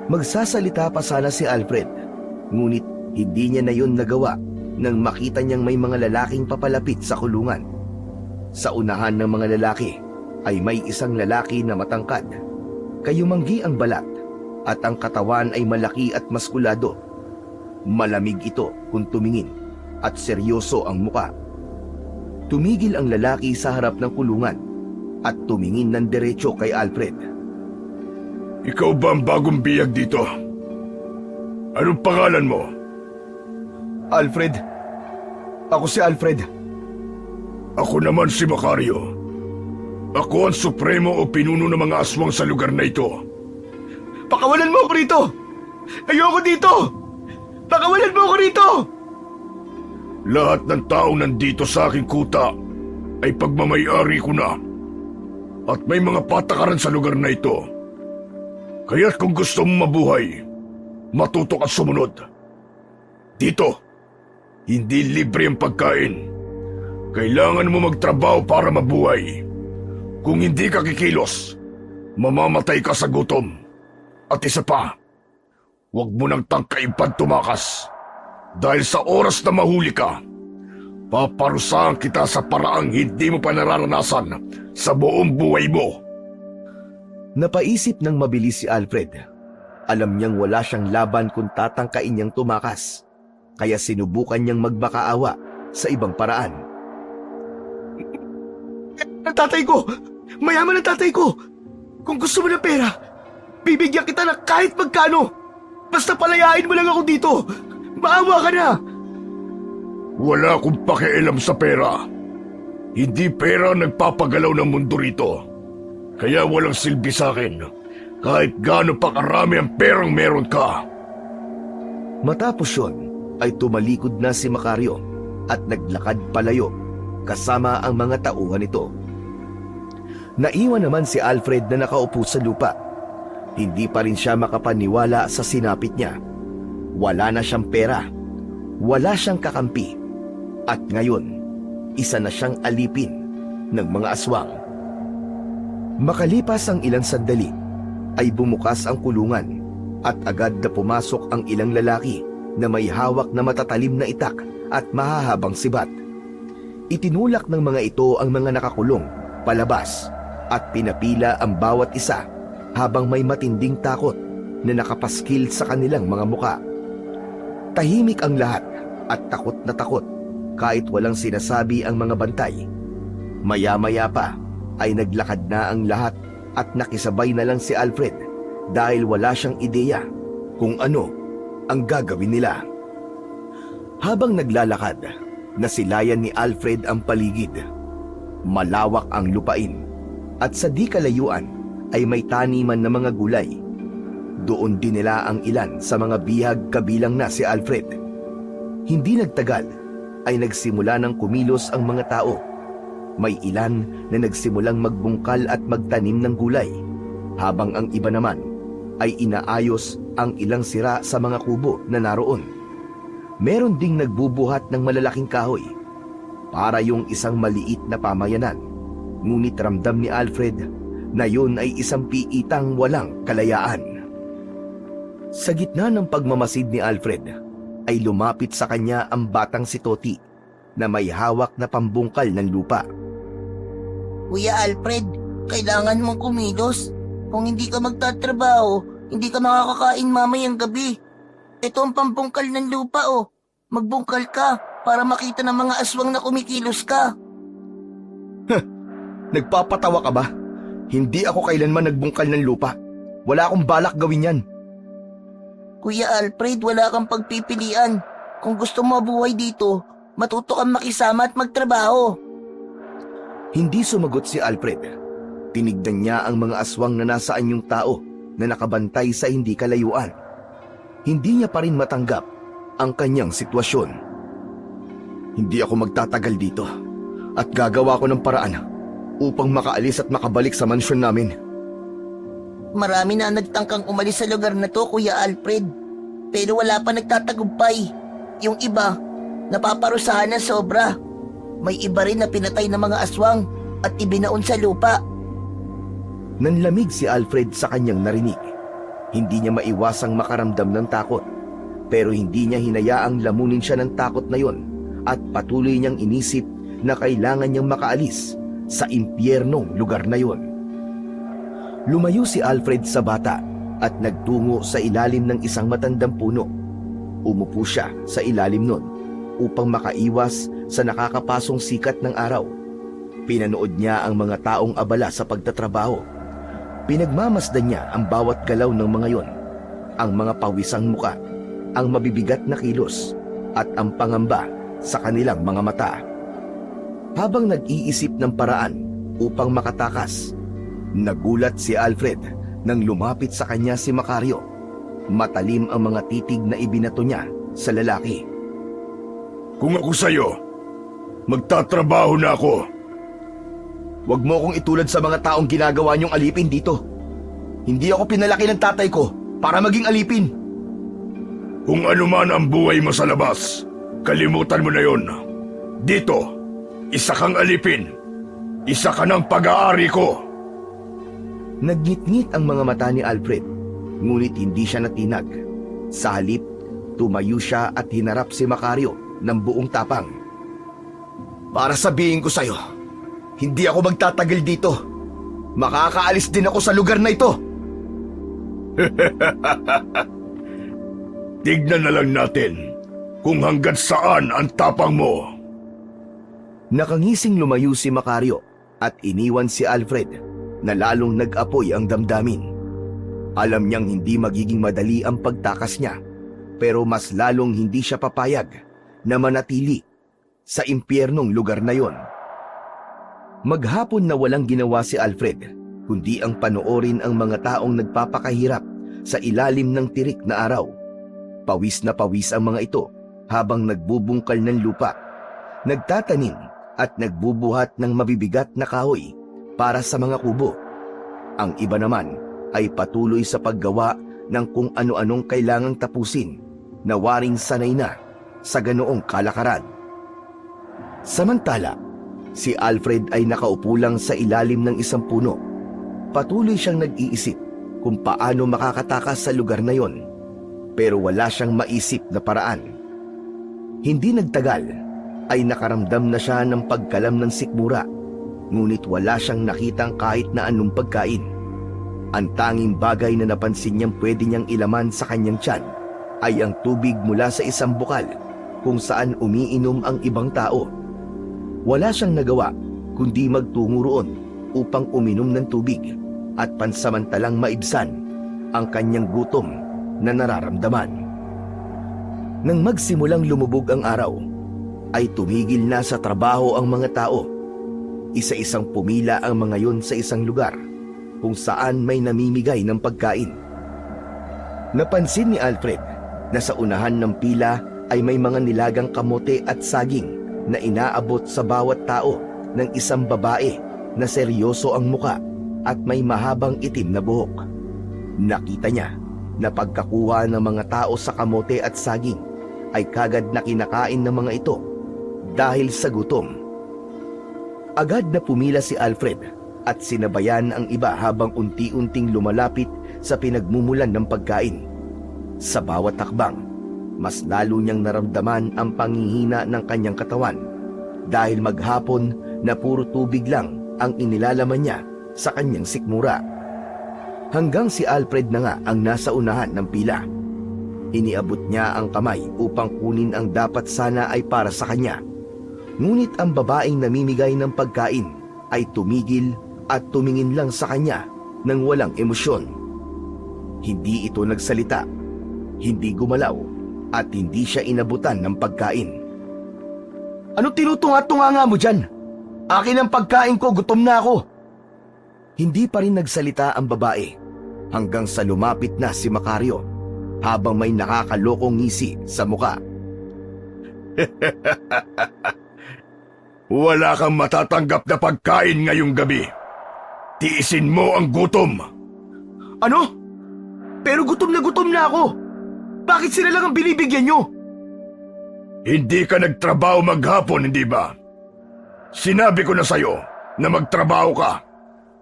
Magsasalita pa sana si Alfred, ngunit hindi niya na yun nagawa nang makita niyang may mga lalaking papalapit sa kulungan. Sa unahan ng mga lalaki ay may isang lalaki na matangkad. Kayumanggi ang balat at ang katawan ay malaki at maskulado. Malamig ito kung tumingin at seryoso ang muka. Tumigil ang lalaki sa harap ng kulungan at tumingin ng diretso kay Alfred. Ikaw ba ang bagong biyag dito? Anong pangalan mo? Alfred. Ako si Alfred. Ako naman si Macario. Ako ang supremo o pinuno ng mga aswang sa lugar na ito. Pakawalan mo ako rito! Ayoko dito! Pakawalan mo ako rito! Lahat ng taong nandito sa aking kuta ay pagmamayari ko na. At may mga patakaran sa lugar na ito. Kaya't kung gusto mong mabuhay, matutok at sumunod. Dito, hindi libre ang pagkain. Kailangan mo magtrabaho para mabuhay. Kung hindi ka kikilos, mamamatay ka sa gutom. At isa pa, huwag mo nang tangkain tumakas. Dahil sa oras na mahuli ka, paparusahan kita sa paraang hindi mo pa nararanasan sa buong buhay mo. Napaisip ng mabilis si Alfred. Alam niyang wala siyang laban kung tatangkain niyang tumakas, kaya sinubukan niyang magbakaawa sa ibang paraan. "Ang tatay ko! Mayaman ang tatay ko! Kung gusto mo ng pera, bibigyan kita ng kahit magkano! Basta palayain mo lang ako dito! Maawa ka na!" Wala akong pakialam sa pera. Hindi pera ang nagpapagalaw ng mundo rito. Kaya walang silbi sa akin, kahit gaano pa karami ang perang meron ka. Matapos yun, ay tumalikod na si Macario at naglakad palayo kasama ang mga tauhan nito. Naiwan naman si Alfred na nakaupo sa lupa. Hindi pa rin siya makapaniwala sa sinapit niya. Wala na siyang pera, wala siyang kakampi, at ngayon, isa na siyang alipin ng mga aswang. Makalipas ang ilang sandali, ay bumukas ang kulungan at agad na pumasok ang ilang lalaki na may hawak na matatalim na itak at mahahabang sibat. Itinulak ng mga ito ang mga nakakulong palabas at pinapila ang bawat isa habang may matinding takot na nakapaskil sa kanilang mga muka. Tahimik ang lahat at takot na takot kahit walang sinasabi ang mga bantay. Maya-maya pa ay naglakad na ang lahat at nakisabay na lang si Alfred dahil wala siyang ideya kung ano ang gagawin nila. Habang naglalakad, nasilayan ni Alfred ang paligid. Malawak ang lupain at sa di kalayuan ay may taniman na mga gulay. Doon din nila ang ilan sa mga bihag kabilang na si Alfred. Hindi nagtagal ay nagsimula ng kumilos ang mga tao. May ilan na nagsimulang magbungkal at magtanim ng gulay, habang ang iba naman ay inaayos ang ilang sira sa mga kubo na naroon. Meron ding nagbubuhat ng malalaking kahoy para yung isang maliit na pamayanan. Ngunit ramdam ni Alfred na yun ay isang piitang walang kalayaan. Sa gitna ng pagmamasid ni Alfred ay lumapit sa kanya ang batang si Toti na may hawak na pambungkal ng lupa. Kuya Alfred, kailangan mong kumilos. Kung hindi ka magtatrabaho, hindi ka makakakain mamayang gabi. Ito ang pambungkal ng lupa, oh. Magbungkal ka para makita ng mga aswang na kumikilos ka. Nagpapatawa ka ba? Hindi ako kailanman nagbungkal ng lupa. Wala akong balak gawin yan. Kuya Alfred, wala kang pagpipilian. Kung gusto mo mabuhay dito, matuto kang makisama at magtrabaho. Hindi sumagot si Alfred. Tinignan niya ang mga aswang na nasa anyong tao na nakabantay sa hindi kalayuan. Hindi niya pa rin matanggap ang kanyang sitwasyon. Hindi ako magtatagal dito at gagawa ko ng paraan upang makaalis at makabalik sa mansyon namin. Marami na nagtangkang umalis sa lugar na to, Kuya Alfred. Pero wala pa nagtatagumpay. Yung iba, napaparusahan ng sobra. May iba rin na pinatay ng mga aswang at ibinaon sa lupa. Nanlamig si Alfred sa kanyang narinig. Hindi niya maiwasang makaramdam ng takot, pero hindi niya hinayaang lamunin siya ng takot na yon at patuloy niyang inisip na kailangan niyang makaalis sa impyernong lugar na yon. Lumayo si Alfred sa bata at nagtungo sa ilalim ng isang matandang puno. Umupo siya sa ilalim nun upang makaiwas sa nakakapasong sikat ng araw. Pinanood niya ang mga taong abala sa pagtatrabaho. Pinagmamasdan niya ang bawat galaw ng mga yon, ang mga pawisang muka, ang mabibigat na kilos, at ang pangamba sa kanilang mga mata. Habang nag-iisip ng paraan upang makatakas, nagulat si Alfred nang lumapit sa kanya si Macario. Matalim ang mga titig na ibinato niya sa lalaki. Kung ako sa'yo, magtatrabaho na ako. Huwag mo akong itulad sa mga taong ginagawa niyong alipin dito. Hindi ako pinalaki ng tatay ko para maging alipin. Kung ano man ang buhay mo sa labas, kalimutan mo na yon. Dito, isa kang alipin. Isa ka ng pag-aari ko. Nagngit-ngit ang mga mata ni Alfred, ngunit hindi siya natinag. Sa halip, tumayo siya at hinarap si Macario ng buong tapang. Para sabihin ko sa'yo, hindi ako magtatagal dito. Makakaalis din ako sa lugar na ito. Tignan na lang natin kung hanggang saan ang tapang mo. Nakangising lumayo si Macario at iniwan si Alfred na lalong nag-apoy ang damdamin. Alam niyang hindi magiging madali ang pagtakas niya, pero mas lalong hindi siya papayag na manatili sa impyernong lugar na yon. Maghapon na walang ginawa si Alfred, kundi ang panoorin ang mga taong nagpapakahirap sa ilalim ng tirik na araw. Pawis na pawis ang mga ito habang nagbubungkal ng lupa, nagtatanim at nagbubuhat ng mabibigat na kahoy para sa mga kubo. Ang iba naman ay patuloy sa paggawa ng kung ano-anong kailangang tapusin na waring sanay na sa ganoong kalakaran. Samantala, si Alfred ay nakaupo lang sa ilalim ng isang puno. Patuloy siyang nag-iisip kung paano makakatakas sa lugar na yon, pero wala siyang maisip na paraan. Hindi nagtagal ay nakaramdam na siya ng pagkalam ng sikmura, ngunit wala siyang nakitang kahit na anong pagkain. Ang tanging bagay na napansin niyang pwede niyang ilaman sa kanyang tiyan ay ang tubig mula sa isang bukal kung saan umiinom ang ibang tao. Wala siyang nagawa kundi magtungo roon upang uminom ng tubig at pansamantalang maibsan ang kanyang gutom na nararamdaman. Nang magsimulang lumubog ang araw, ay tumigil na sa trabaho ang mga tao. Isa-isang pumila ang mga yon sa isang lugar kung saan may namimigay ng pagkain. Napansin ni Alfred na sa unahan ng pila ay may mga nilagang kamote at saging na inaabot sa bawat tao ng isang babae na seryoso ang muka at may mahabang itim na buhok. Nakita niya na pagkakuha ng mga tao sa kamote at saging ay kagad na kinakain ng mga ito dahil sa gutom. Agad na pumila si Alfred at sinabayan ang iba habang unti-unting lumalapit sa pinagmumulan ng pagkain. Sa bawat takbang, mas lalo niyang naramdaman ang panghihina ng kanyang katawan dahil maghapon na puro tubig lang ang inilalaman niya sa kanyang sikmura. Hanggang si Alfred na nga ang nasa unahan ng pila. Iniabot niya ang kamay upang kunin ang dapat sana ay para sa kanya. Ngunit ang babaeng namimigay ng pagkain ay tumigil at tumingin lang sa kanya ng walang emosyon. Hindi ito nagsalita, hindi gumalaw, at hindi siya inabutan ng pagkain. Ano tinutunga-tunga nga mo dyan? Akin ang pagkain ko, gutom na ako. Hindi pa rin nagsalita ang babae hanggang sa lumapit na si Macario habang may nakakalokong ngisi sa muka. Wala kang matatanggap na pagkain ngayong gabi. Tiisin mo ang gutom. Ano? Pero gutom na ako. Bakit sila lang ang binibigyan nyo? Hindi ka nagtrabaho maghapon, hindi ba? Sinabi ko na sa'yo na magtrabaho ka,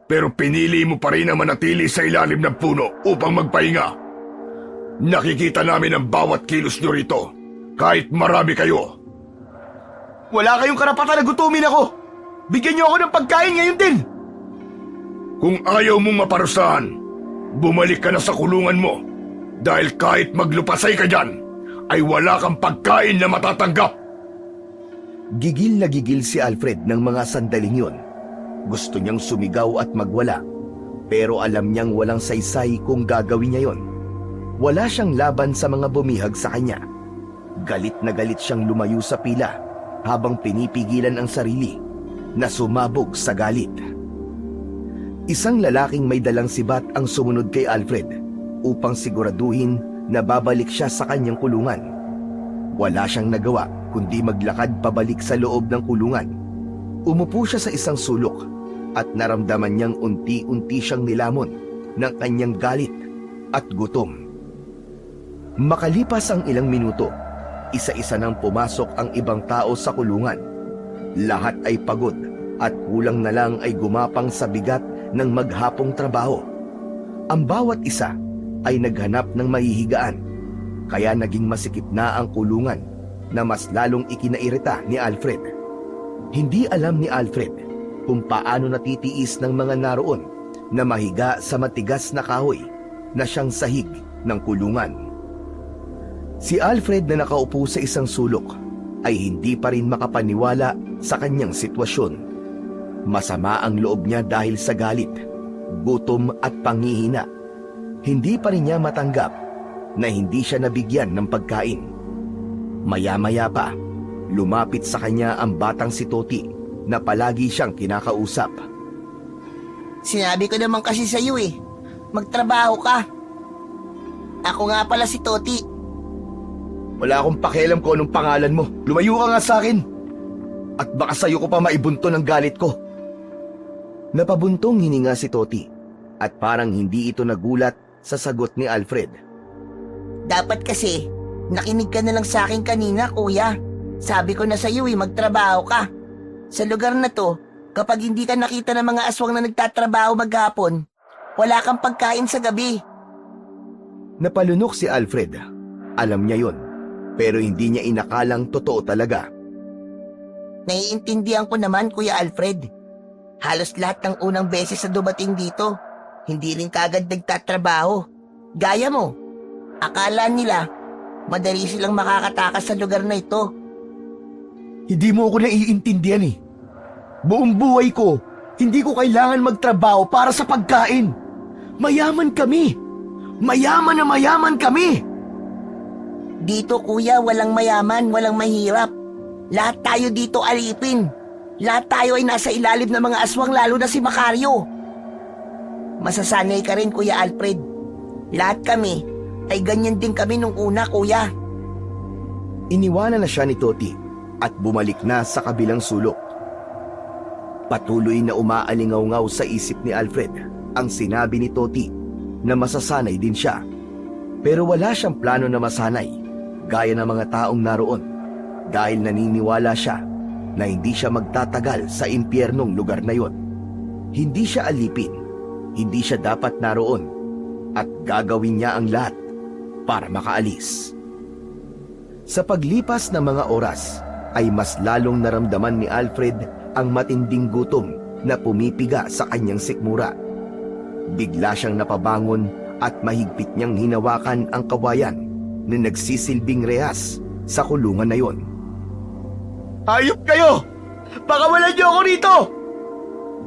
pero pinili mo pa rin na manatili sa ilalim ng puno upang magpahinga. Nakikita namin ang bawat kilos nyo rito, kahit marami kayo. Wala kayong karapatan na gutumin ako. Bigyan nyo ako ng pagkain ngayon din. Kung ayaw mong maparusahan, bumalik ka na sa kulungan mo, dahil kahit maglupasay ka dyan, ay wala kang pagkain na matatanggap. Gigil na gigil si Alfred ng mga sandaling yun. Gusto niyang sumigaw at magwala, pero alam niyang walang saysay kung gagawin niya yon. Wala siyang laban sa mga bumihag sa kanya. Galit na galit siyang lumayo sa pila habang pinipigilan ang sarili na sumabog sa galit. Isang lalaking may dalang sibat ang sumunod kay Alfred upang siguraduhin na babalik siya sa kanyang kulungan. Wala siyang nagawa kundi maglakad pabalik sa loob ng kulungan. Umupo siya sa isang sulok at naramdaman niyang unti-unti siyang nilamon ng kanyang galit at gutom. Makalipas ang ilang minuto, isa-isa nang pumasok ang ibang tao sa kulungan. Lahat ay pagod at kulang na lang ay gumapang sa bigat ng maghapong trabaho. Ang bawat isa ay naghanap ng mahihigaan, kaya naging masikip na ang kulungan na mas lalong ikinairita ni Alfred. Hindi alam ni Alfred kung paano natitiis ng mga naroon na mahiga sa matigas na kahoy na siyang sahig ng kulungan. Si Alfred na nakaupo sa isang sulok ay hindi pa rin makapaniwala sa kanyang sitwasyon. Masama ang loob niya dahil sa galit, gutom at panghihina. Hindi pa rin niya matanggap na hindi siya nabigyan ng pagkain. Maya-maya pa, lumapit sa kanya ang batang si Toti na palagi siyang kinakausap. Sinabi ko naman kasi sa'yo magtrabaho ka. Ako nga pala si Toti. Wala akong pakialam kung anong pangalan mo. Lumayo ka nga sa akin. At baka sa'yo ko pa maibunto ng galit ko. Napabuntong hininga si Toti at parang hindi ito nagulat sa sagot ni Alfred. Dapat kasi, nakinig ka na lang sa akin kanina, kuya. Sabi ko na sa'yo magtrabaho ka. Sa lugar na to, kapag hindi ka nakita ng mga aswang na nagtatrabaho maghapon, wala kang pagkain sa gabi. Napalunok si Alfred. Alam niya yon, pero hindi niya inakalang totoo talaga. Naiintindihan ko naman, Kuya Alfred. Halos lahat ng unang beses na dumating dito, hindi rin kagad nagtatrabaho. Gaya mo, akala nila, madali silang makakatakas sa lugar na ito. Hindi mo ako naiintindihan Buong buhay ko, hindi ko kailangan magtrabaho para sa pagkain. Mayaman kami. Mayaman na mayaman kami. Dito, kuya, walang mayaman, walang mahirap. Lahat tayo dito alipin. Lahat tayo ay nasa ilalim ng mga aswang, lalo na si Macario. Masasanay ka rin, Kuya Alfred. Lahat kami ay ganyan din kami nung una, kuya. Iniwanan na siya ni Toti at bumalik na sa kabilang sulok. Patuloy na umaalingaw-ngaw sa isip ni Alfred ang sinabi ni Toti na masasanay din siya. Pero wala siyang plano na masanay gaya ng mga taong naroon dahil naniniwala siya na hindi siya magtatagal sa impyernong lugar na yon. Hindi siya alipin, hindi siya dapat naroon at gagawin niya ang lahat para makaalis. Sa paglipas ng mga oras ay mas lalong naramdaman ni Alfred ang matinding gutom na pumipiga sa kanyang sikmura. Bigla siyang napabangon at mahigpit niyang hinawakan ang kawayan na nagsisilbing rehas sa kulungan na yon. Hayop kayo! Pakawalan niyo ako rito!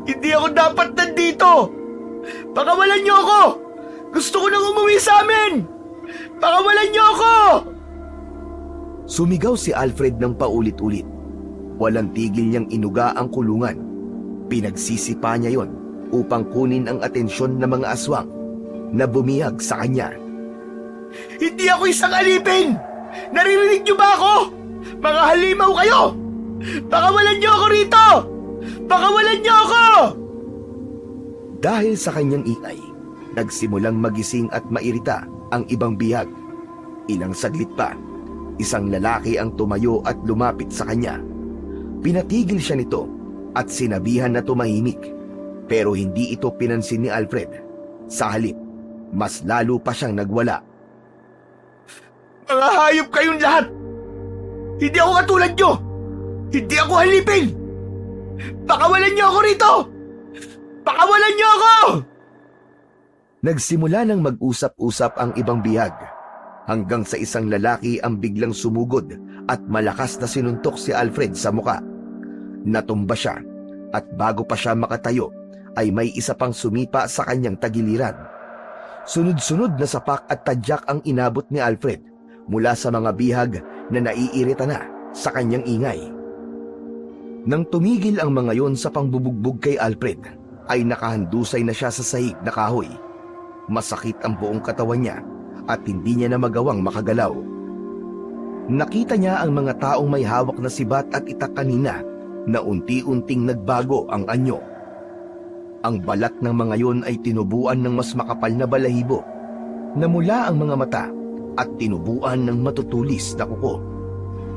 Hindi ako dapat nandito! Pakawalan niyo ako! Gusto ko nang umuwi sa amin! Pakawalan niyo ako! Sumigaw si Alfred ng paulit-ulit. Walang tigil niyang inuga ang kulungan. Pinagsisipa niya yon upang kunin ang atensyon ng mga aswang na bumihag sa kanya. Hindi ako isang alipin! Naririnig niyo ba ako? Mga halimaw kayo! Pakawalan niyo ako rito! Pakawalan niyo ako! Dahil sa kanyang ingay, nagsimulang magising at mairita ang ibang bihag. Ilang saglit pa, isang lalaki ang tumayo at lumapit sa kanya. Pinatigil siya nito at sinabihan na tumahimik. Pero hindi ito pinansin ni Alfred. Sa halip, mas lalo pa siyang nagwala. Mga hayop kayong lahat! Hindi ako katulad niyo! Hindi ako halipin! Pakawalan niyo ako rito! Pakawalan niyo ako! Nagsimula ng mag-usap-usap ang ibang bihag hanggang sa isang lalaki ang biglang sumugod at malakas na sinuntok si Alfred sa muka. Natumba siya at bago pa siya makatayo ay may isa pang sumipa sa kanyang tagiliran. Sunod-sunod na sapak at tadyak ang inabot ni Alfred mula sa mga bihag na naiirita na sa kanyang ingay. Nang tumigil ang mga yon sa pangbubugbog kay Alfred, ay nakahandusay na siya sa sahig na kahoy. Masakit ang buong katawan niya at hindi niya na magawang makagalaw. Nakita niya ang mga taong may hawak na sibat at itak kanina na unti-unting nagbago ang anyo. Ang balat ng mga yon ay tinubuan ng mas makapal na balahibo. Namula ang mga mata at tinubuan ng matutulis na kuko.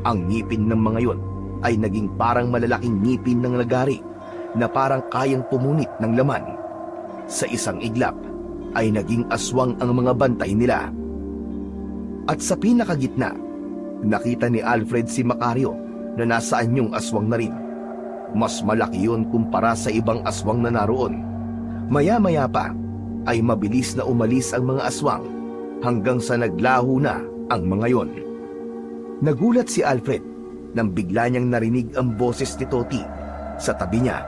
Ang ngipin ng mga yon ay naging parang malalaking ngipin ng nagari na parang kayang pumunit ng laman. Sa isang iglap ay naging aswang ang mga bantay nila. At sa pinakagitna, nakita ni Alfred si Macario na nasa anyong aswang na rin. Mas malaki yun kumpara sa ibang aswang na naroon. Maya-maya pa ay mabilis na umalis ang mga aswang hanggang sa naglaho na ang mga yon. Nagulat si Alfred nang bigla niyang narinig ang boses ni Toti sa tabi niya.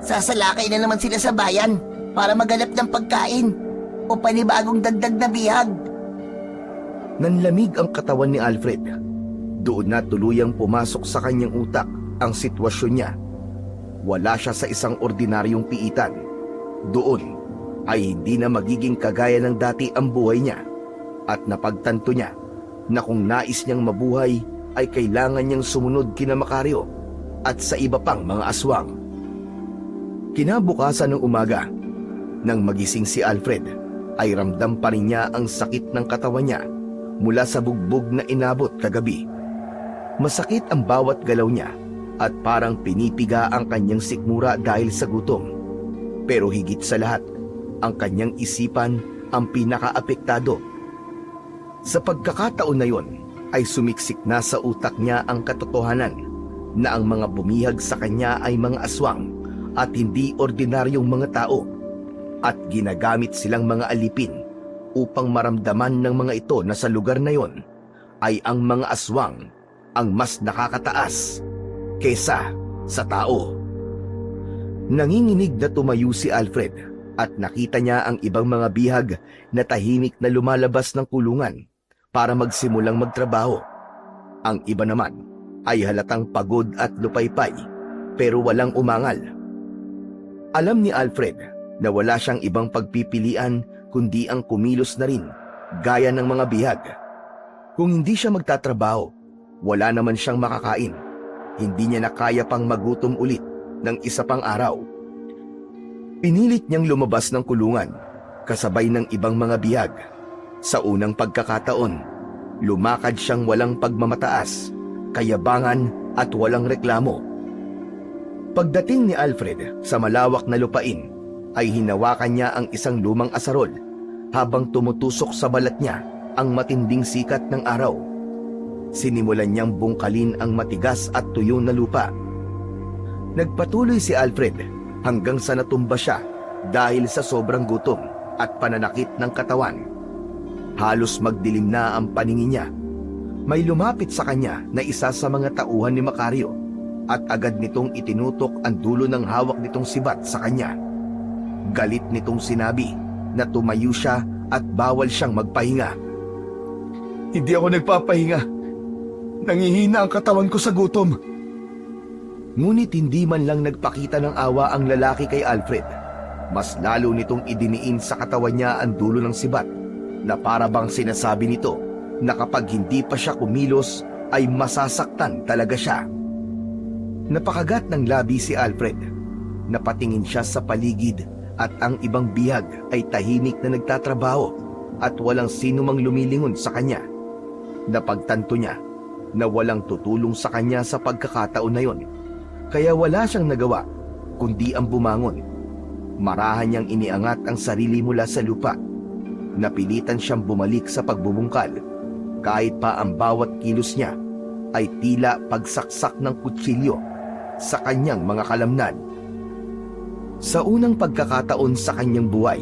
Sasalakay na naman sila sa bayan para maghanap ng pagkain o panibagong dagdag na bihag. Nanlamig ang katawan ni Alfred. Doon na tuluyang pumasok sa kanyang utak ang sitwasyon niya. Wala siya sa isang ordinaryong piitan. Doon ay hindi na magiging kagaya ng dati ang buhay niya. At napagtanto niya na kung nais niyang mabuhay ay kailangan niyang sumunod kina Macario at sa iba pang mga aswang. Kinabukasan ng umaga, nang magising si Alfred, ay ramdam pa rin niya ang sakit ng katawan niya mula sa bugbog na inabot kagabi. Masakit ang bawat galaw niya at parang pinipiga ang kanyang sikmura dahil sa gutom. Pero higit sa lahat, ang kanyang isipan ang pinakaapektado. Sa pagkakataon na yon, ay sumiksik na sa utak niya ang katotohanan na ang mga bumihag sa kanya ay mga aswang at hindi ordinaryong mga tao, at ginagamit silang mga alipin upang maramdaman ng mga ito na sa lugar na yon ay ang mga aswang ang mas nakakataas kesa sa tao. Nanginginig na tumayo si Alfred at nakita niya ang ibang mga bihag na tahimik na lumalabas ng kulungan para magsimulang magtrabaho. Ang iba naman ay halatang pagod at lupaypay pero walang umangal. Alam ni Alfred na wala siyang ibang pagpipilian kundi ang kumilos na rin gaya ng mga bihag. Kung hindi siya magtatrabaho, wala naman siyang makakain. Hindi niya na kaya pang magutom ulit ng isa pang araw. Pinilit niyang lumabas ng kulungan kasabay ng ibang mga bihag. Sa unang pagkakataon, lumakad siyang walang pagmamataas, kayabangan at walang reklamo. Pagdating ni Alfred sa malawak na lupain, ay hinawakan niya ang isang lumang asarol habang tumutusok sa balat niya ang matinding sikat ng araw. Sinimulan niyang bungkalin ang matigas at tuyo na lupa. Nagpatuloy si Alfred hanggang sa natumba siya dahil sa sobrang gutom at pananakit ng katawan. Halos magdilim na ang paningin niya. May lumapit sa kanya na isa sa mga tauhan ni Macario at agad nitong itinutok ang dulo ng hawak nitong sibat sa kanya. Galit nitong sinabi na tumayo siya at bawal siyang magpahinga. Hindi ako nagpapahinga. Nangihina ang katawan ko sa gutom. Ngunit hindi man lang nagpakita ng awa ang lalaki kay Alfred. Mas lalo nitong idiniin sa katawan niya ang dulo ng sibat na para bang sinasabi nito na kapag hindi pa siya kumilos ay masasaktan talaga siya. Napakagat ng labi si Alfred. Napatingin siya sa paligid at ang ibang bihag ay tahimik na nagtatrabaho at walang sino mang lumilingon sa kanya. Napagtanto niya na walang tutulong sa kanya sa pagkakataon na yon, kaya wala siyang nagawa kundi ang bumangon. Marahan niyang iniangat ang sarili mula sa lupa. Napilitan siyang bumalik sa pagbubungkal, kahit pa ang bawat kilos niya ay tila pagsaksak ng kutsilyo sa kanyang mga kalamnan. Sa unang pagkakataon sa kanyang buhay,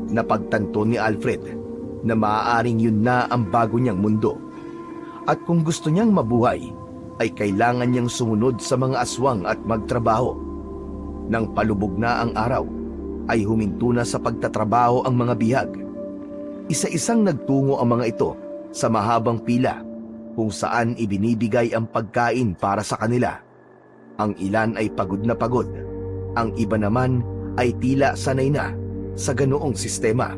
napagtanto ni Alfred na maaaring yun na ang bago niyang mundo. At kung gusto niyang mabuhay, ay kailangan niyang sumunod sa mga aswang at magtrabaho. Nang palubog na ang araw, ay huminto na sa pagtatrabaho ang mga bihag. Isa-isang nagtungo ang mga ito sa mahabang pila kung saan ibinibigay ang pagkain para sa kanila. Ang ilan ay pagod na pagod. Ang iba naman ay tila sanay na sa ganoong sistema.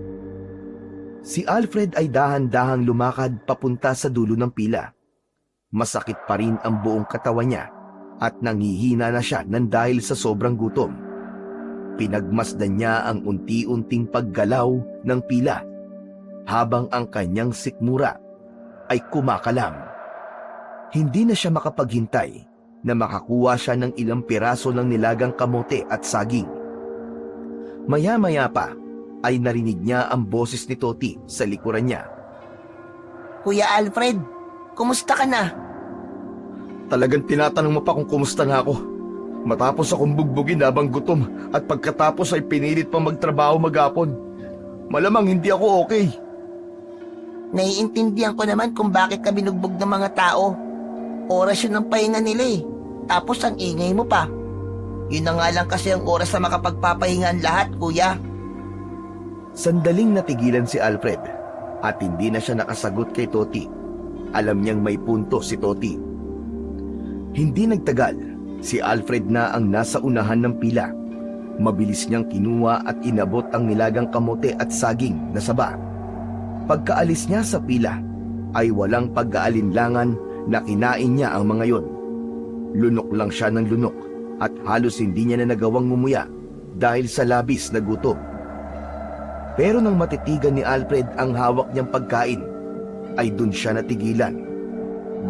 Si Alfred ay dahan-dahang lumakad papunta sa dulo ng pila. Masakit pa rin ang buong katawan niya at nanghihina na siya nang dahil sa sobrang gutom. Pinagmasdan niya ang unti-unting paggalaw ng pila habang ang kanyang sikmura ay kumakalam. Hindi na siya makapaghintay na makakuha siya ng ilang piraso ng nilagang kamote at saging. Maya-maya pa ay narinig niya ang boses ni Toti sa likuran niya. Kuya Alfred, kumusta ka na? Talagang tinatanong mo pa kung kumusta nga ako. Matapos akong bugbugin habang gutom at pagkatapos ay pinilit pang magtrabaho maghapon. Malamang hindi ako okay. Naiintindihan ko naman kung bakit ka binugbog ng mga tao. Oras yun ng pahinga nila eh. Tapos ang ingay mo pa. Yun na nga lang kasi ang oras na makapagpapahinga ang lahat, kuya. Sandaling natigilan si Alfred at hindi na siya nakasagot kay Toti. Alam niyang may punto si Toti. Hindi nagtagal, si Alfred na ang nasa unahan ng pila. Mabilis niyang kinuha at inabot ang nilagang kamote at saging na saba. Pagkaalis niya sa pila, ay walang pag-aalinlangan na kinain niya ang mga yon. Lunok lang siya ng lunok at halos hindi niya na nagawang ngumuya dahil sa labis na gutom. Pero nang matitigan ni Alfred ang hawak niyang pagkain, ay dun siya natigilan.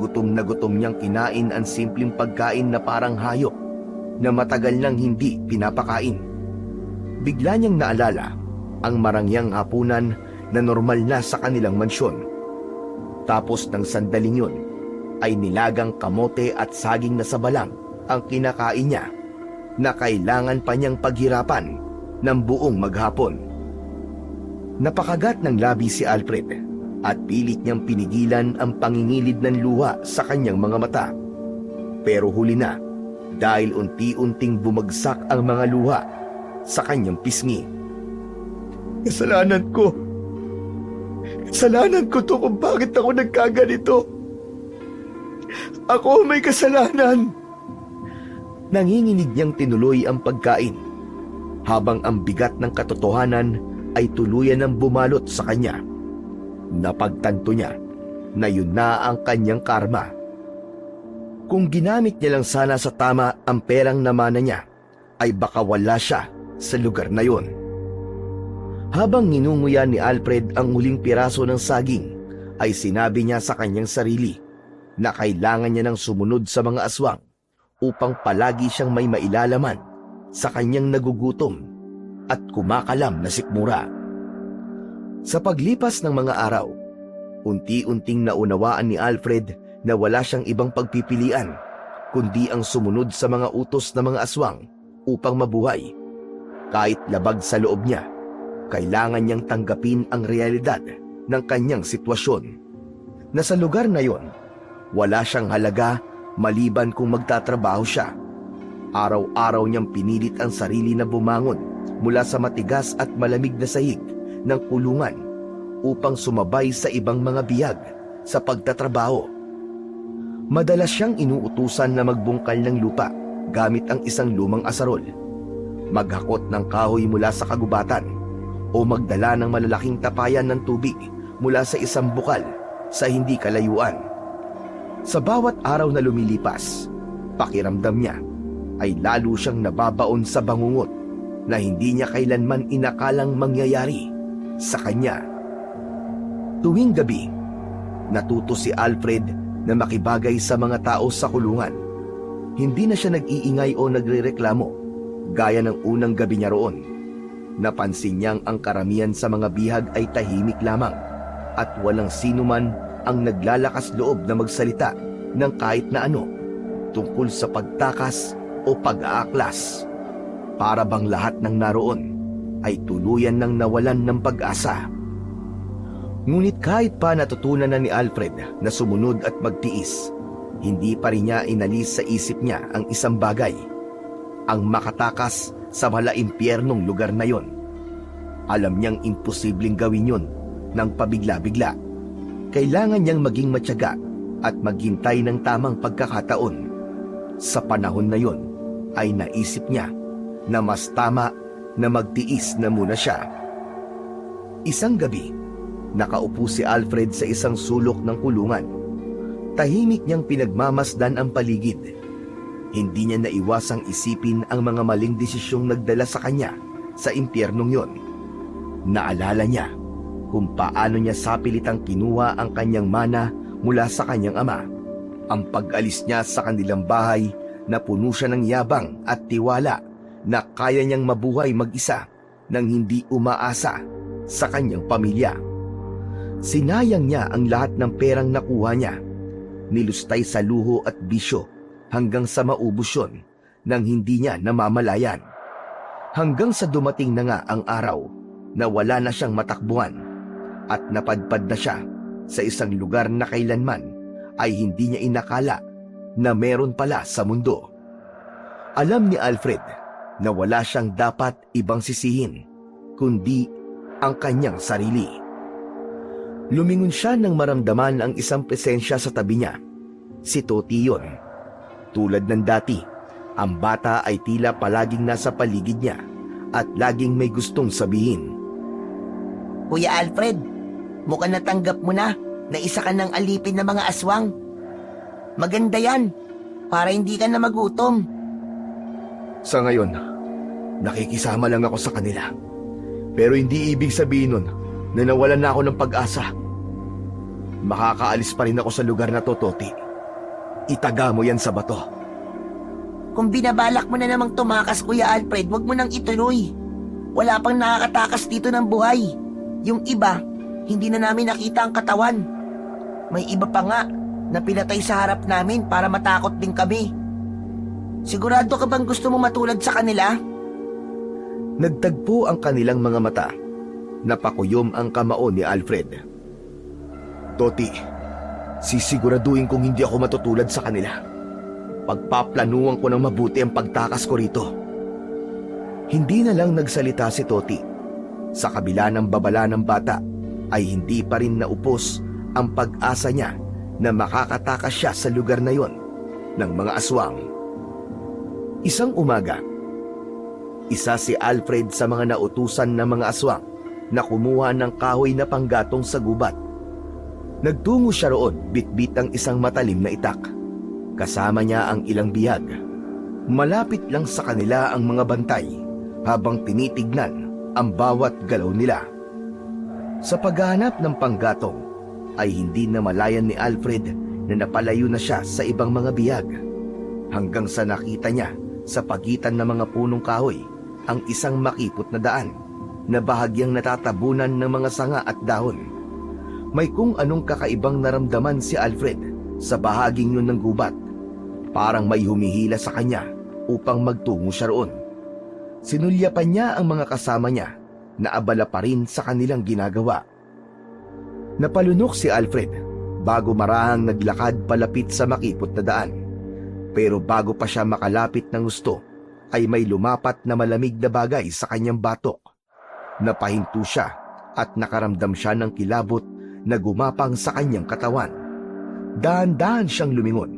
Gutom na gutom niyang kinain ang simpleng pagkain na parang hayop na matagal nang hindi pinapakain. Bigla niyang naalala ang marangyang hapunan na normal na sa kanilang mansyon. Tapos ng sandaling yun, ay nilagang kamote at saging na sabalang ang kinakain niya na kailangan pa niyang paghirapan ng buong maghapon. Napakagat ng labi si Alfred at pilit niyang pinigilan ang pangingilid ng luha sa kanyang mga mata. Pero huli na dahil unti-unting bumagsak ang mga luha sa kanyang pisngi. Kasalanan ko. Kasalanan ko to kung bakit ako nagkaganito. Ako may kasalanan. Nanginginig niyang tinuloy ang pagkain habang ang bigat ng katotohanan ay tuluyan ng bumalot sa kanya. Napagtanto niya na yun na ang kanyang karma. Kung ginamit niya lang sana sa tama ang perang namana niya, ay baka wala siya sa lugar na yon. Habang ninunguya ni Alfred ang huling piraso ng saging, ay sinabi niya sa kanyang sarili na kailangan niya ng sumunod sa mga aswang upang palagi siyang may mailalaman sa kanyang nagugutom at kumakalam na sikmura. Sa paglipas ng mga araw, unti-unting naunawaan ni Alfred na wala siyang ibang pagpipilian kundi ang sumunod sa mga utos ng mga aswang upang mabuhay. Kahit labag sa loob niya, kailangan niyang tanggapin ang realidad ng kanyang sitwasyon. Na sa lugar na yon, wala siyang halaga maliban kung magtatrabaho siya. Araw-araw niyang pinilit ang sarili na bumangon mula sa matigas at malamig na sahig ng kulungan upang sumabay sa ibang mga biyag sa pagtatrabaho. Madalas siyang inuutusan na magbungkal ng lupa gamit ang isang lumang asarol, maghakot ng kahoy mula sa kagubatan, o magdala ng malalaking tapayan ng tubig mula sa isang bukal sa hindi kalayuan. Sa bawat araw na lumilipas, pakiramdam niya ay lalo siyang nababaon sa bangungot na hindi niya kailanman inakalang mangyayari sa kanya. Tuwing gabi, natuto si Alfred na makibagay sa mga tao sa kulungan. Hindi na siya nag-iingay o nagrereklamo gaya ng unang gabi niya roon. Napansin niyang ang karamihan sa mga bihag ay tahimik lamang at walang sino man ang naglalakas loob na magsalita ng kahit na ano tungkol sa pagtakas o pag-aaklas. Para bang lahat ng naroon ay tuluyan ng nawalan ng pag-asa. Ngunit kahit pa natutunan na ni Alfred na sumunod at magtiis, hindi pa rin niya inalis sa isip niya ang isang bagay: ang makatakas sa malaimpyernong lugar na yon. Alam niyang imposibleng gawin yon ng pabigla-bigla. Kailangan niyang maging matyaga at maghintay ng tamang pagkakataon. Sa panahon na yon ay naisip niya na mas tama na magtiis na muna siya. Isang gabi, nakaupo si Alfred sa isang sulok ng kulungan. Tahimik niyang pinagmamasdan ang paligid. Hindi niya naiwasang isipin ang mga maling desisyong nagdala sa kanya sa impyernong yon. Naalala niya kung paano niya sapilitang kinuha ang kanyang mana mula sa kanyang ama. Ang pag-alis niya sa kanilang bahay na puno siya ng yabang at tiwala na kaya niyang mabuhay mag-isa nang hindi umaasa sa kanyang pamilya. Sinayang niya ang lahat ng perang nakuha niya. Nilustay sa luho at bisyo hanggang sa maubos yun nang hindi niya namamalayan. Hanggang sa dumating na nga ang araw na wala na siyang matakbuhan at napadpad na siya sa isang lugar na kailanman ay hindi niya inakala na meron pala sa mundo. Alam ni Alfred na wala siyang dapat ibang sisihin kundi ang kanyang sarili. Lumingon siya nang maramdaman ang isang presensya sa tabi niya. Si Toti yun. Tulad ng dati, ang bata ay tila palaging nasa paligid niya at laging may gustong sabihin. Kuya Alfred, mukhang natanggap mo na isa ka ng alipin ng mga aswang. Maganda yan, para hindi ka na magutom. Sa ngayon, nakikisama lang ako sa kanila. Pero hindi ibig sabihin nun na nawalan na ako ng pag-asa. Makakaalis pa rin ako sa lugar na to, Toti. Itaga mo yan sa bato. Kung binabalak mo na namang tumakas, Kuya Alfred, wag mo nang ituloy. Wala pang nakakatakas dito ng buhay. Yung iba, hindi na namin nakita ang katawan. May iba pa nga na pinatay sa harap namin para matakot din kami. Sigurado ka bang gusto mo matulad sa kanila? Nagtagpo ang kanilang mga mata. Napakuyom ang kamao ni Alfred. Toti, sisiguraduhin kong hindi ako matutulad sa kanila. Pagpaplanuhan ko ng mabuti ang pagtakas ko rito. Hindi na lang nagsalita si Toti. Sa kabila ng babala ng bata, ay hindi pa rin naupos ang pag-asa niya na makakatakas siya sa lugar na yon ng mga aswang. Isang umaga, isa si Alfred sa mga nautusan ng mga aswang na kumuha ng kahoy na panggatong sa gubat. Nagtungo siya roon, bitbit ang isang matalim na itak. Kasama niya ang ilang bihag. Malapit lang sa kanila ang mga bantay habang tinitignan ang bawat galaw nila. Sa paghahanap ng panggatong ay hindi namalayan ni Alfred na napalayo na siya sa ibang mga bihag hanggang sa nakita niya sa pagitan ng mga punong kahoy ang isang makipot na daan na bahagyang natatabunan ng mga sanga at dahon. May kung anong kakaibang naramdaman si Alfred sa bahaging yun ng gubat. Parang may humihila sa kanya upang magtungo siya roon. Sinulyapan niya ang mga kasama niya na abala pa rin sa kanilang ginagawa. Napalunok si Alfred bago marahang naglakad palapit sa makipot na daan. Pero bago pa siya makalapit ng gusto, ay may lumapat na malamig na bagay sa kanyang batok. Napahinto siya at nakaramdam siya ng kilabot na gumapang sa kanyang katawan. Dahan-dahan siyang lumingon.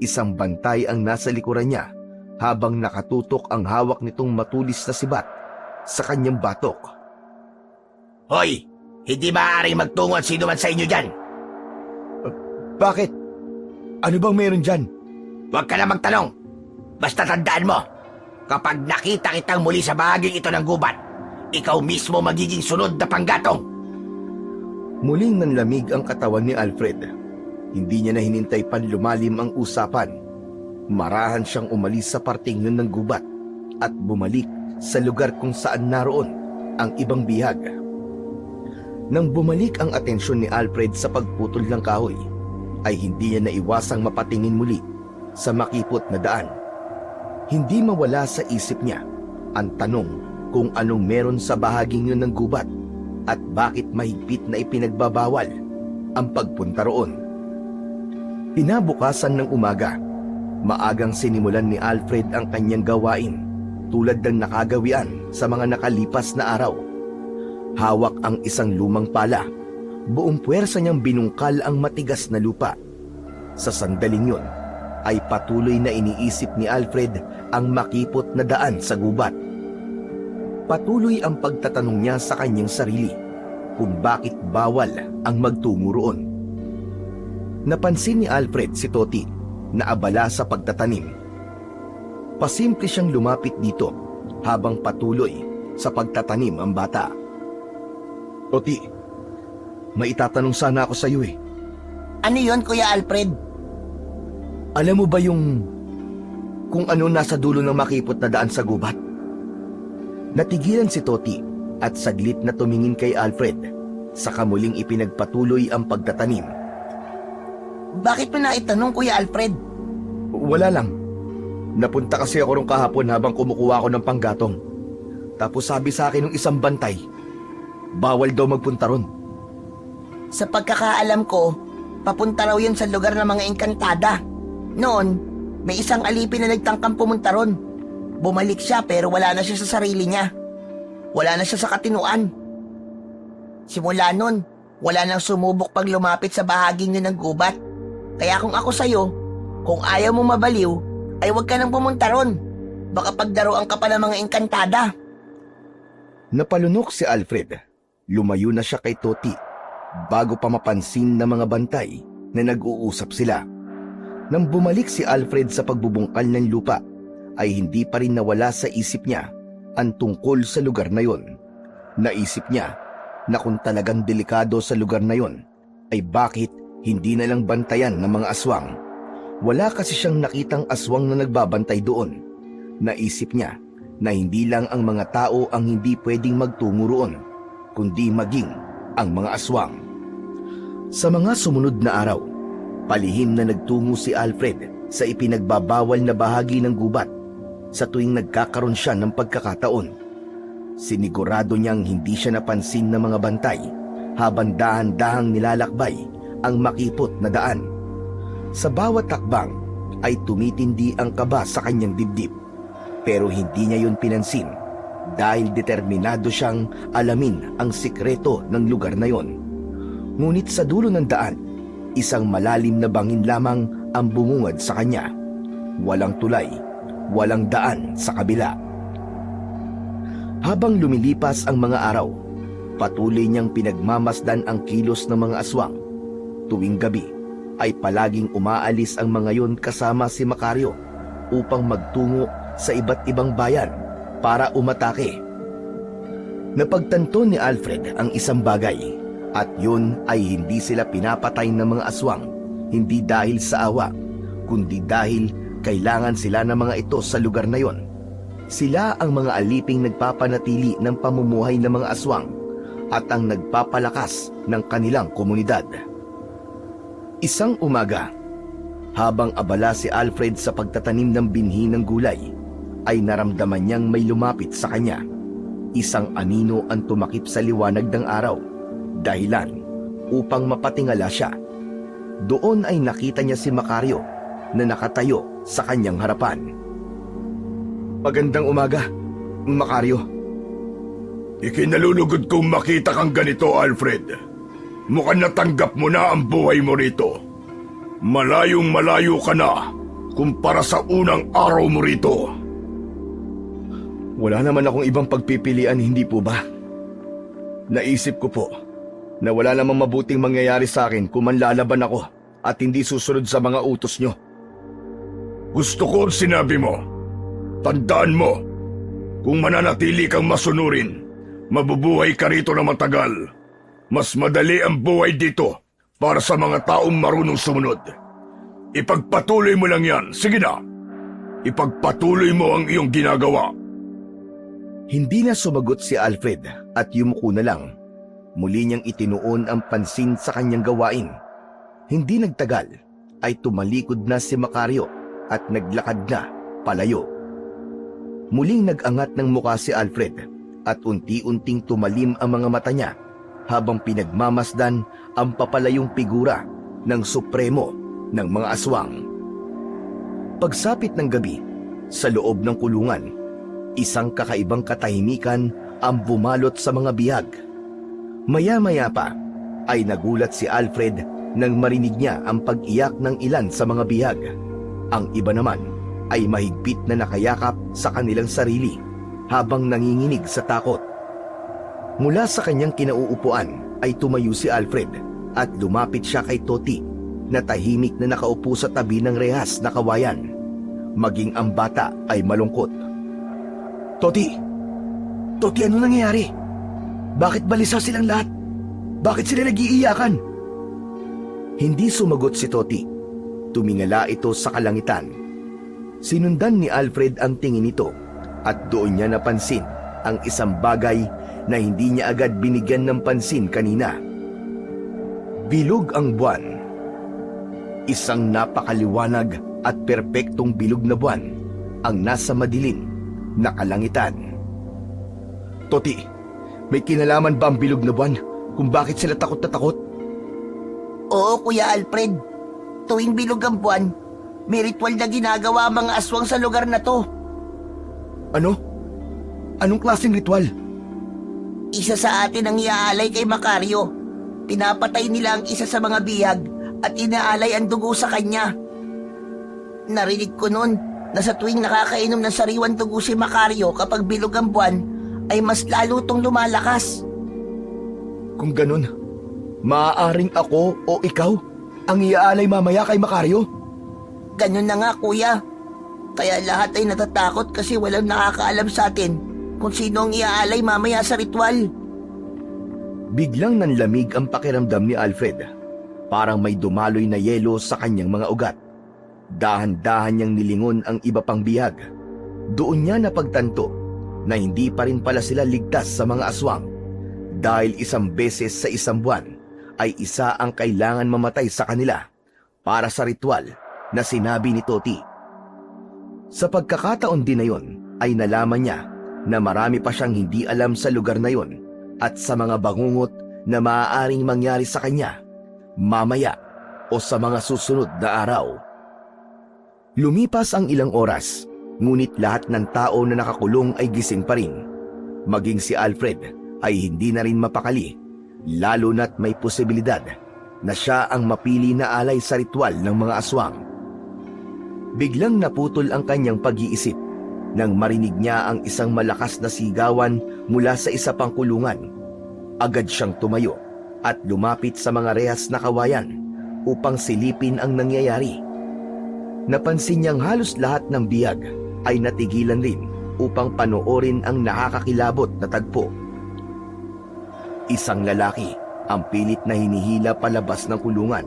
Isang bantay ang nasa likuran niya habang nakatutok ang hawak nitong matulis na sibat sa kanyang batok. Hoy! Hindi maaaring magtungo at sino man sa inyo dyan! Bakit? Ano bang meron dyan? Huwag ka na magtanong! Basta tandaan mo, kapag nakita kitang muli sa bahaging ito ng gubat, ikaw mismo magiging sunod na panggatong! Muling nanlamig ang katawan ni Alfred. Hindi niya na hinintay pan lumalim ang usapan. Marahan siyang umalis sa parting yun ng gubat at bumalik sa lugar kung saan naroon ang ibang bihag. Nang bumalik ang atensyon ni Alfred sa pagputol ng kahoy, ay hindi niya naiwasang mapatingin muli sa makipot na daan. Hindi mawala sa isip niya ang tanong kung anong meron sa bahaging yun ng gubat at bakit mahigpit na ipinagbabawal ang pagpunta roon. Kinabukasan ng umaga, maagang sinimulan ni Alfred ang kanyang gawain tulad ng nakagawian sa mga nakalipas na araw. Hawak ang isang lumang pala. Buong puwersa niyang binungkal ang matigas na lupa. Sa sandaling yun, ay patuloy na iniisip ni Alfred ang makipot na daan sa gubat. Patuloy ang pagtatanong niya sa kanyang sarili kung bakit bawal ang magtungo roon. Napansin ni Alfred si Toti na abala sa pagtatanim. Pasimple siyang lumapit dito habang patuloy sa pagtatanim ang bata. Toti, may itatanong sana ako sa iyo eh. Ano yon, Kuya Alfred? Alam mo ba kung ano nasa dulo ng makipot na daan sa gubat? Natigilan si Toti at saglit na tumingin kay Alfred, saka muling ipinagpatuloy ang pagtatanim. Bakit mo naitanong, Kuya Alfred? Wala lang. Napunta kasi ako rong kahapon habang kumukuha ako ng panggatong. Tapos sabi sa akin ng isang bantay, bawal daw magpunta ron. Sa pagkakaalam ko, papunta raw yun sa lugar ng mga engkantada. Noon, may isang alipin na nagtangkang pumunta ron. Bumalik siya pero wala na siya sa sarili niya. Wala na siya sa katinuan. Simula nun, wala nang sumubok pag lumapit sa bahaging yun ng gubat. Kaya kung ako sa'yo, kung ayaw mo mabaliw, ay huwag ka nang pumunta ron. Baka pagdaroan ka pa ng mga engkantada. Napalunok si Alfred. Lumayo na siya kay Toti bago pa mapansin ng mga bantay na nag-uusap sila. Nang bumalik si Alfred sa pagbubungkal ng lupa, ay hindi pa rin nawala sa isip niya ang tungkol sa lugar na yon. Naisip niya na kung talagang delikado sa lugar na yon, ay bakit hindi na lang bantayan ng mga aswang? Wala kasi siyang nakitang aswang na nagbabantay doon. Naisip niya na hindi lang ang mga tao ang hindi pwedeng magtungo roon, kundi maging ang mga aswang. Sa mga sumunod na araw, palihim na nagtungo si Alfred sa ipinagbabawal na bahagi ng gubat sa tuwing nagkakaroon siya ng pagkakataon. Sinigurado niyang hindi siya napansin ng mga bantay habang dahan-dahang nilalakbay ang makipot na daan. Sa bawat takbang ay tumitindi ang kaba sa kanyang dibdib, pero hindi niya yun pinansin dahil determinado siyang alamin ang sikreto ng lugar na yon. Ngunit sa dulo ng daan, isang malalim na bangin lamang ang bumungad sa kanya. Walang tulay, walang daan sa kabila. Habang lumilipas ang mga araw, patuloy niyang pinagmamasdan ang kilos ng mga aswang. Tuwing gabi ay palaging umaalis ang mga yon kasama si Macario upang magtungo sa iba't ibang bayan para umatake. Napagtanto ni Alfred ang isang bagay at yun ay hindi sila pinapatay ng mga aswang, hindi dahil sa awa, kundi dahil kailangan sila ng mga ito sa lugar na yon. Sila ang mga aliping nagpapanatili ng pamumuhay ng mga aswang at ang nagpapalakas ng kanilang komunidad. Isang umaga, habang abala si Alfred sa pagtatanim ng binhi ng gulay, ay naramdaman niyang may lumapit sa kanya. Isang anino ang tumakip sa liwanag ng araw, dahilan upang mapatingala siya. Doon ay nakita niya si Macario na nakatayo sa kanyang harapan. Magandang umaga, Macario. Ikinalulugod kong makita kang ganito, Alfred. Mukhang natanggap mo na ang buhay mo rito. Malayong malayo ka na kumpara sa unang araw mo rito. Wala naman akong ibang pagpipilian, hindi po ba? Naisip ko po na wala namang mabuting mangyayari sa akin kung manlalaban ako at hindi susunod sa mga utos nyo. Gusto ko ang sinabi mo. Tandaan mo, kung mananatili kang masunurin, mabubuhay ka rito na matagal. Mas madali ang buhay dito para sa mga taong marunong sumunod. Ipagpatuloy mo lang yan. Sige na. Ipagpatuloy mo ang iyong ginagawa. Hindi na sumagot si Alfred at yumuko na lang. Muli niyang itinuon ang pansin sa kanyang gawain. Hindi nagtagal ay tumalikod na si Macario at naglakad na palayo. Muling nag-angat ng muka si Alfred at unti-unting tumalim ang mga mata niya habang pinagmamasdan ang papalayong figura ng supremo ng mga aswang. Pagsapit ng gabi, sa loob ng kulungan, isang kakaibang katahimikan ang bumalot sa mga bihag. Maya-maya pa ay nagulat si Alfred nang marinig niya ang pag-iyak ng ilan sa mga bihag. Ang iba naman ay mahigpit na nakayakap sa kanilang sarili habang nanginginig sa takot. Mula sa kanyang kinauupuan ay tumayo si Alfred at lumapit siya kay Toti na tahimik na nakaupo sa tabi ng rehas na kawayan. Maging ang bata ay malungkot. Toti, ano nangyayari? Bakit balisa silang lahat? Bakit sila nag-iiyakan? Hindi sumagot si Toti. Tumingala ito sa kalangitan. Sinundan ni Alfred ang tingin nito at doon niya napansin ang isang bagay na hindi niya agad binigyan ng pansin kanina. Bilog ang buwan. Isang napakaliwanag at perpektong bilog na buwan ang nasa madilim na kalangitan. Toti, may kinalaman ba ang bilog na buwan kung bakit sila takot na takot? Oo, Kuya Alfred. Tuwing bilog ang buwan, may ritual na ginagawa ang mga aswang sa lugar na to. Ano? Anong klaseng ritual? Isa sa atin ang iaalay kay Macario. Pinapatay nila ang isa sa mga bihag at inaalay ang dugo sa kanya. Narinig ko noon na sa tuwing nakakainom ng sariwan dugo si Macario kapag bilog ang buwan, ay mas lalo tong lumalakas. Kung ganun, maaaring ako o ikaw ang iaalay mamaya kay Macario? Ganun na nga, Kuya. Kaya lahat ay natatakot kasi walang nakakaalam sa atin kung sino ang iaalay mamaya sa ritual. Biglang nanlamig ang pakiramdam ni Alfred. Parang may dumaloy na yelo sa kanyang mga ugat. Dahan-dahan niyang nilingon ang iba pang bihag. Doon niya napagtanto na hindi pa rin pala sila ligtas sa mga aswang. Dahil isang beses sa isang buwan ay isa ang kailangan mamatay sa kanila para sa ritual na sinabi ni Toti. Sa pagkakataon din na yon ay nalaman niya na marami pa siyang hindi alam sa lugar na yon at sa mga bangungot na maaaring mangyari sa kanya mamaya o sa mga susunod na araw. Lumipas ang ilang oras, ngunit lahat ng tao na nakakulong ay gising pa rin. Maging si Alfred ay hindi na rin mapakali, lalo na't may posibilidad na siya ang mapili na alay sa ritual ng mga aswang. Biglang naputol ang kanyang pag-iisip nang marinig niya ang isang malakas na sigawan mula sa isa pang kulungan. Agad siyang tumayo at lumapit sa mga rehas na kawayan upang silipin ang nangyayari. Napansin niyang halos lahat ng biyag ay natigilan rin upang panoorin ang nakakakilabot na tagpo. Isang lalaki ang pilit na hinihila palabas ng kulungan.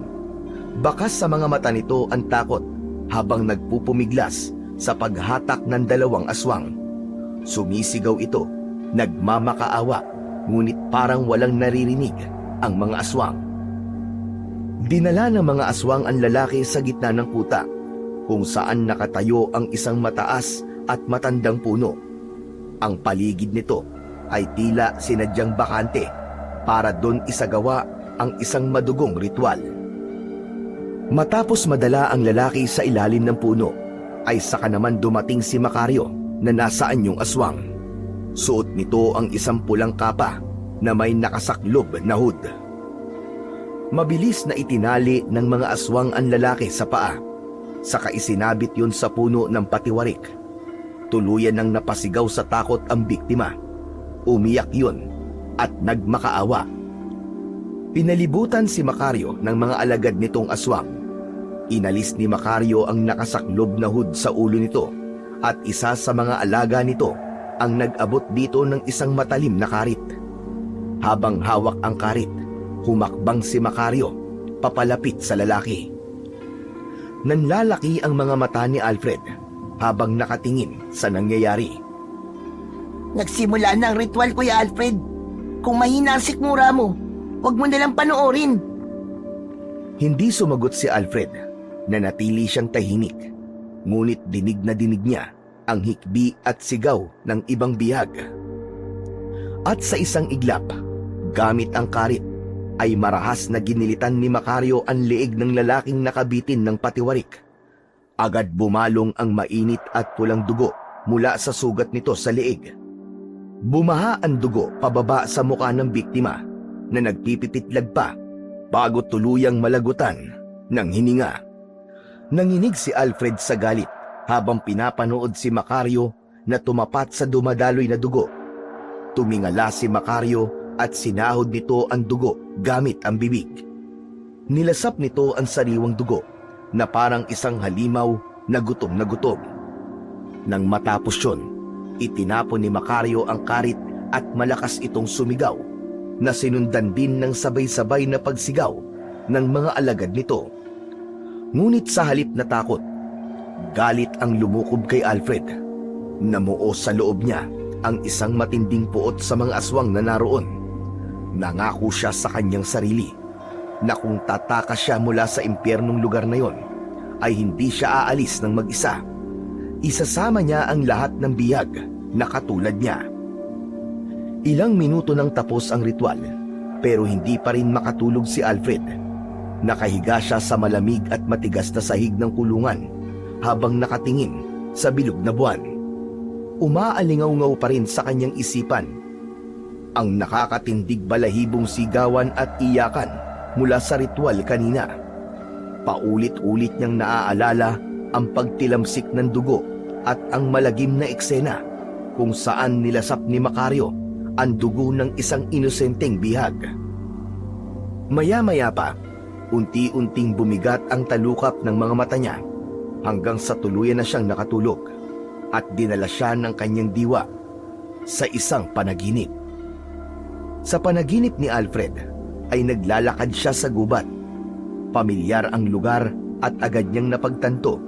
Bakas sa mga mata nito ang takot habang nagpupumiglas sa paghatak ng 2 aswang. Sumisigaw ito, nagmamakaawa, ngunit parang walang naririnig ang mga aswang. Dinala ng mga aswang ang lalaki sa gitna ng kuta, kung saan nakatayo ang isang mataas at matandang puno. Ang paligid nito ay tila sinadyang bakante para doon isagawa ang isang madugong ritual. Matapos madala ang lalaki sa ilalim ng puno, ay saka naman dumating si Macario na nasa anyong aswang. Suot nito ang isang pulang kapa na may nakasaklob na hood. Mabilis na itinali ng mga aswang ang lalaki sa paa, saka isinabit yun sa puno ng patiwarik. Tuluyan nang napasigaw sa takot ang biktima. Umiyak yun at nagmakaawa. Pinalibutan si Macario ng mga alagad nitong aswang. Inalis ni Macario ang nakasaklob na hood sa ulo nito at isa sa mga alaga nito ang nag-abot dito ng isang matalim na karit. Habang hawak ang karit, humakbang si Macario papalapit sa lalaki. Nanlalaki ang mga mata ni Alfred habang nakatingin sa nangyayari. Nagsimula na ang ritual, Kuya Alfred. Kung mahina ang sikmura mo, huwag mo nalang panoorin. Hindi sumagot si Alfred. Nanatili siyang tahimik, ngunit dinig na dinig niya ang hikbi at sigaw ng ibang bihag. At sa isang iglap, gamit ang karit, ay marahas na ginilitan ni Macario ang leeg ng lalaking nakabitin ng patiwarik. Agad bumalong ang mainit at pulang dugo mula sa sugat nito sa leeg. Bumaha ang dugo pababa sa mukha ng biktima na nagpipititlag pa bago tuluyang malagutan ng hininga. Nanginig si Alfred sa galit habang pinapanood si Macario na tumapat sa dumadaloy na dugo. Tumingala si Macario at sinahod nito ang dugo gamit ang bibig. Nilasap nito ang sariwang dugo na parang isang halimaw na gutom na gutom. Nang matapos yun, itinapon ni Macario ang karit at malakas itong sumigaw na sinundan din ng sabay-sabay na pagsigaw ng mga alagad nito. Ngunit sa halip na takot, galit ang lumukob kay Alfred. Namuo sa loob niya ang isang matinding puot sa mga aswang na naroon. Nangako siya sa kanyang sarili na kung tatakas siya mula sa impyernong lugar na yon, ay hindi siya aalis ng mag-isa. Isasama niya ang lahat ng bihag na katulad niya. Ilang minuto nang tapos ang ritual, pero hindi pa rin makatulog si Alfred. Nakahiga siya sa malamig at matigas na sahig ng kulungan habang nakatingin sa bilog na buwan. Umaalingaw-ngaw pa rin sa kanyang isipan ang nakakatindig balahibong sigawan at iyakan mula sa ritual kanina. Paulit-ulit niyang naaalala ang pagtilamsik ng dugo at ang malagim na eksena kung saan nilasap ni Macario ang dugo ng isang inosenteng bihag. Maya-maya pa, unti-unting bumigat ang talukap ng mga mata niya hanggang sa tuluyan na siyang nakatulog at dinala siya ng kanyang diwa sa isang panaginip. Sa panaginip ni Alfred ay naglalakad siya sa gubat. Pamilyar ang lugar at agad niyang napagtanto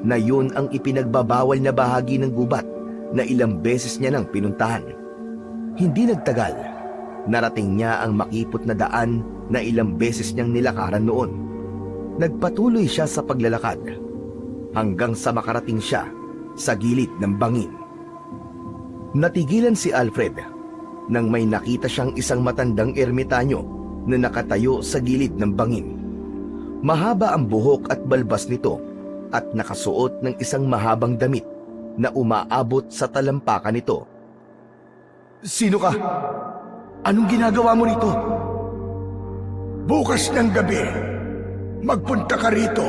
na yun ang ipinagbabawal na bahagi ng gubat na ilang beses niya nang pinuntahan. Hindi nagtagal, narating niya ang makipot na daan na ilang beses niyang nilakaran noon. Nagpatuloy siya sa paglalakad hanggang sa makarating siya sa gilid ng bangin. Natigilan si Alfred nang may nakita siyang isang matandang ermitanyo na nakatayo sa gilid ng bangin. Mahaba ang buhok at balbas nito at nakasuot ng isang mahabang damit na umaabot sa talampakan nito. Sino ka? Anong ginagawa mo rito? Bukas ng gabi, magpunta ka rito.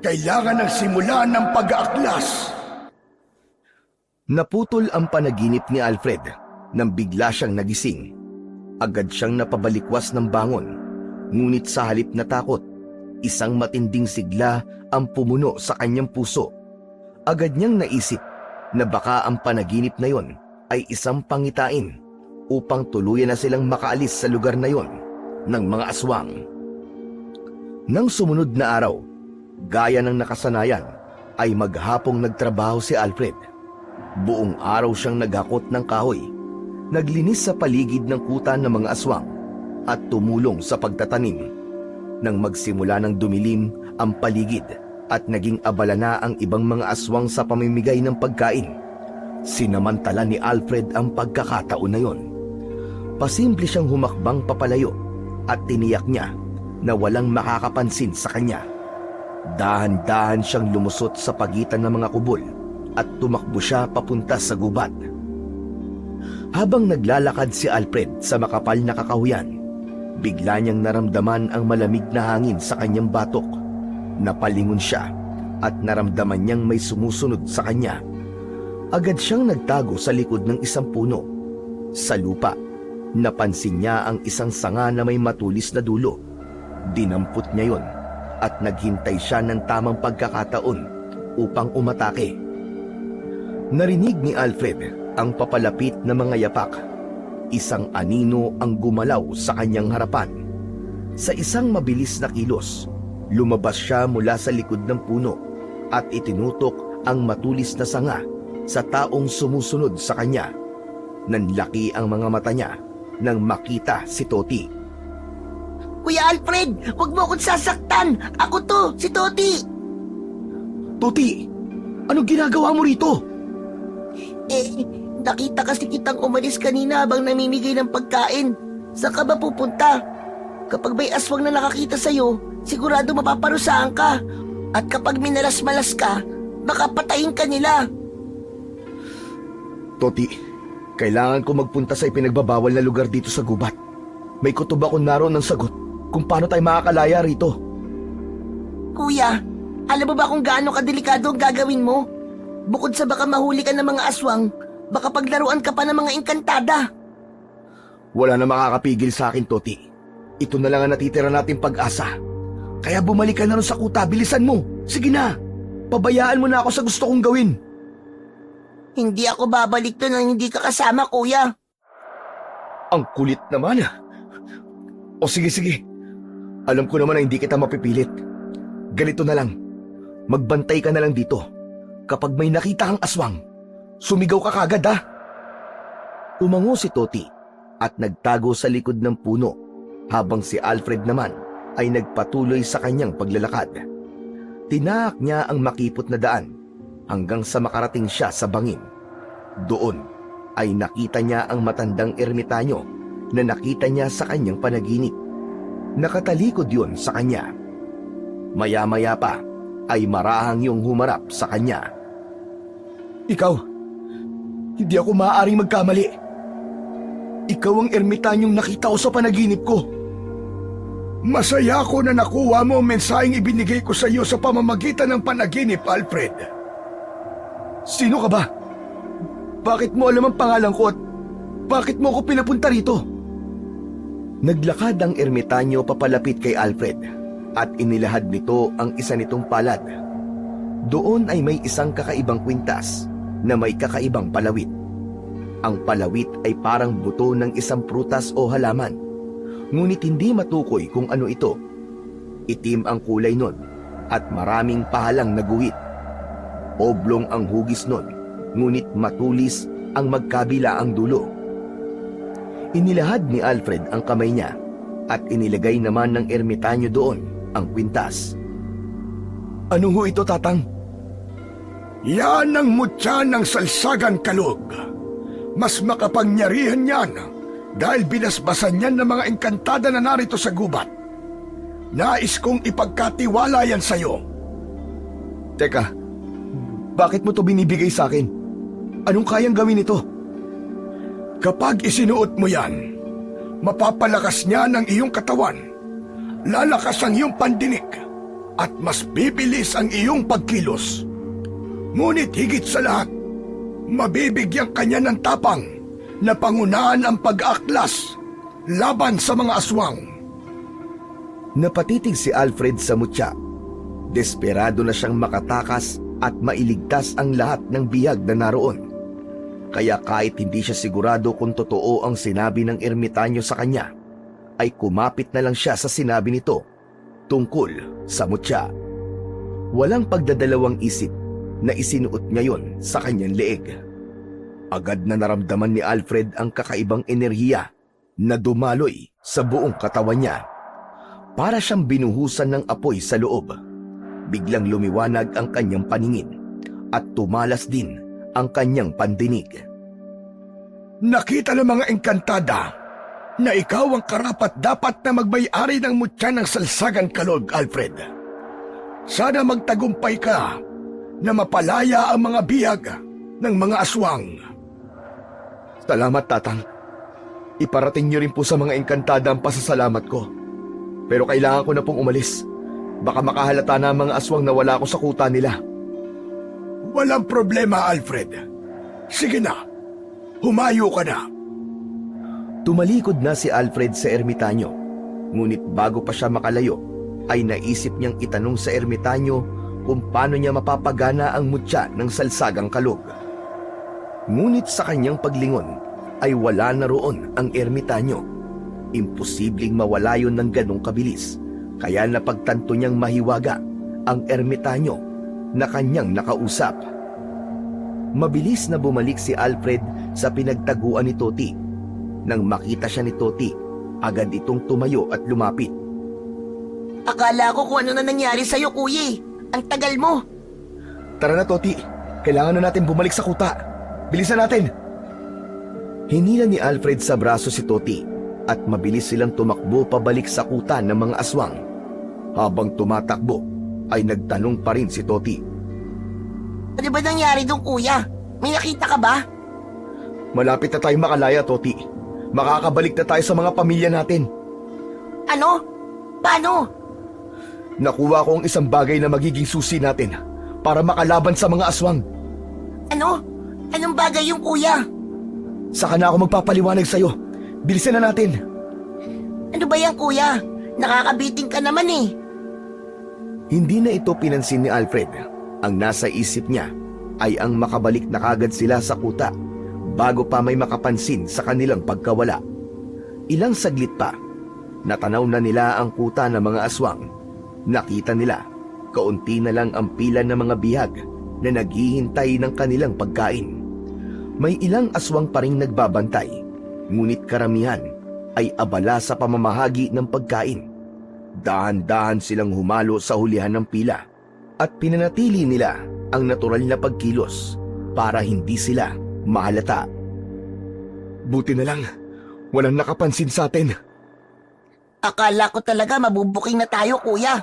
Kailangan ng simula ng pag-aaklas. Naputol ang panaginip ni Alfred nang bigla siyang nagising. Agad siyang napabalikwas ng bangon, ngunit sa halip na takot, Isang matinding sigla ang pumuno sa kanyang puso. Agad niyang naisip na baka ang panaginip na yon ay isang pangitain upang tuluyan na silang makaalis sa lugar na yon ng mga aswang. Nang sumunod na araw, gaya ng nakasanayan, ay maghapong nagtrabaho si Alfred. Buong araw siyang naghakot ng kahoy, naglinis sa paligid ng kuta ng mga aswang at tumulong sa pagtatanim. Nang magsimula ng dumilim ang paligid at naging abala na ang ibang mga aswang sa pamimigay ng pagkain, sinamantala ni Alfred ang pagkakataon na yon. Pasimple siyang humakbang papalayo at tiniyak niya na walang makakapansin sa kanya. Dahan-dahan siyang lumusot sa pagitan ng mga kubol at tumakbo siya papunta sa gubat. Habang naglalakad si Alfred sa makapal na kakahuyan, bigla niyang naramdaman ang malamig na hangin sa kanyang batok. Napalingon siya at naramdaman niyang may sumusunod sa kanya. Agad siyang nagtago sa likod ng isang puno. Sa lupa, napansin niya ang isang sanga na may matulis na dulo. Dinampot niya yon at naghintay siya ng tamang pagkakataon upang umatake. Narinig ni Alfred ang papalapit na mga yapak. Isang anino ang gumalaw sa kanyang harapan. Sa isang mabilis na kilos, lumabas siya mula sa likod ng puno at itinutok ang matulis na sanga sa taong sumusunod sa kanya. Nanlaki ang mga mata niya nang makita si Toti. Kuya Alfred, huwag mo akong sasaktan! Ako to, si Toti! Toti, anong ginagawa mo rito? Nakita kasi kitang umalis kanina habang namimigay ng pagkain. Saan ka ba pupunta? Kapag may aswang na nakakita sa'yo, sigurado mapaparusahan ka. At kapag minalas-malas ka, baka patayin ka nila. Toti, kailangan ko magpunta sa ipinagbabawal na lugar dito sa gubat. May kutob ako naroon ng sagot kung paano tayo makakalaya rito. Kuya, alam mo ba kung gaano kadelikado ang gagawin mo? Bukod sa baka mahuli ka ng mga aswang, baka paglaruan ka pa ng mga engkantada. Wala na makakapigil sa akin, Toti. Ito na lang ang natitira nating pag-asa. Kaya bumalik ka na rin sa kuta, bilisan mo. Sige na, pabayaan mo na ako sa gusto kong gawin. Hindi ako babalik to nang hindi ka kasama, kuya. Ang kulit naman. O sige. Alam ko naman na hindi kita mapipilit. Ganito na lang, magbantay ka na lang dito. Kapag may nakita kang aswang, sumigaw ka kagad ha. Umango si Toti at nagtago sa likod ng puno habang si Alfred naman ay nagpatuloy sa kanyang paglalakad. Tinaak niya ang makipot na daan hanggang sa makarating siya sa bangin. Doon ay nakita niya ang matandang ermitanyo na nakita niya sa kanyang panaginip. Nakatalikod yon sa kanya. Maya-maya pa ay marahang yung humarap sa kanya. Ikaw, hindi ako maaaring magkamali. Ikaw ang ermitanyong nakita ko sa panaginip ko. Masaya ako na nakuha mo ang mensaheng ibinigay ko sa iyo sa pamamagitan ng panaginip, Alfred. Sino ka ba? Bakit mo alam ang pangalan ko at bakit mo ako pinapunta rito? Naglakad ang ermitanyo papalapit kay Alfred at inilahad nito ang isa nitong palad. Doon ay may isang kakaibang kwintas na may kakaibang palawit. Ang palawit ay parang buto ng isang prutas o halaman, ngunit hindi matukoy kung ano ito. Itim ang kulay nun at maraming pahalang na guhit. Oblong ang hugis nun, ngunit matulis ang magkabila ang dulo. Inilahad ni Alfred ang kamay niya at inilagay naman ng ermitanyo doon ang kwintas. Ano ho ito, Tatang? Yan ang mutya ng salsagan kalog. Mas makapangyarihan yan dahil binasbasan yan ng mga engkantada na narito sa gubat. Nais kong ipagkatiwala yan sa'yo. Teka, bakit mo to binibigay sa akin? Anong kayang gawin ito? Kapag isinuot mo yan, mapapalakas niya ng iyong katawan, lalakas ang iyong pandinig, at mas bibilis ang iyong pagkilos. Ngunit higit sa lahat, mabibigyan kanya ng tapang na pangunahan ang pag-aaklas laban sa mga aswang. Napatitig si Alfred sa mutya. Desperado na siyang makatakas at mailigtas ang lahat ng bihag na naroon. Kaya kahit hindi siya sigurado kung totoo ang sinabi ng ermitanyo sa kanya, ay kumapit na lang siya sa sinabi nito tungkol sa mutya. Walang pagdadalawang isip na isinuot niya yon sa kanyang leeg. Agad na naramdaman ni Alfred ang kakaibang enerhiya na dumaloy sa buong katawan niya. Para siyang binuhusan ng apoy sa loob. Biglang lumiwanag ang kanyang paningin at tumalas din ang kanyang pandinig. Nakita ng mga engkantada na ikaw ang karapat-dapat na magmay-ari ng mutya ng Salsagan Kalog, Alfred. Sana magtagumpay ka na mapalaya ang mga bihag ng mga aswang. Salamat, Tatang. Iparating niyo rin po sa mga engkantada ang pasasalamat ko. Pero kailangan ko na pong umalis. Baka makahalata na ang mga aswang na wala ako sa kuta nila. Walang problema, Alfred. Sige na, humayo ka na. Tumalikod na si Alfred sa ermitanyo. Ngunit bago pa siya makalayo, ay naisip niyang itanong sa ermitanyo kung paano niya mapapagana ang mutya ng Salsagang Kalog. Ngunit sa kanyang paglingon, ay wala na roon ang ermitanyo. Imposibleng mawala yun ng ganong kabilis. Kaya napagtanto niyang mahiwaga ang ermitanyo na kanyang nakausap. Mabilis na bumalik si Alfred sa pinagtaguan ni Toti. Nang makita siya ni Toti, agad itong tumayo at lumapit. Akala ko kung ano na nangyari sa'yo, kuya. Ang tagal mo. Tara na, Toti. Kailangan na natin bumalik sa kuta. Bilisan natin! Hinila ni Alfred sa braso si Toti at mabilis silang tumakbo pabalik sa kuta ng mga aswang. Habang tumatakbo, ay nagtanong pa rin si Toti. Ano ba nangyari doon, kuya? May nakita ka ba? Malapit na tayo makalaya, Toti. Makakabalik na tayo sa mga pamilya natin. Ano? Paano? Nakuha ko ang isang bagay na magiging susi natin para makalaban sa mga aswang. Ano? Anong bagay yung kuya? Saka na ako magpapaliwanag sa'yo. Bilisan na natin. Ano ba yan, kuya? Nakakabiting ka naman eh. Hindi na ito pinansin ni Alfred. Ang nasa isip niya ay ang makabalik na kagad sila sa kuta bago pa may makapansin sa kanilang pagkawala. Ilang saglit pa, natanaw na nila ang kuta ng mga aswang. Nakita nila, kaunti na lang ang pila ng mga bihag na naghihintay ng kanilang pagkain. May ilang aswang pa ring nagbabantay, ngunit karamihan ay abala sa pamamahagi ng pagkain. Dahan-dahan silang humalo sa hulihan ng pila at pinanatili nila ang natural na pagkilos para hindi sila mahalata. Buti na lang, walang nakapansin sa atin. Akala ko talaga mabubuking na tayo, kuya.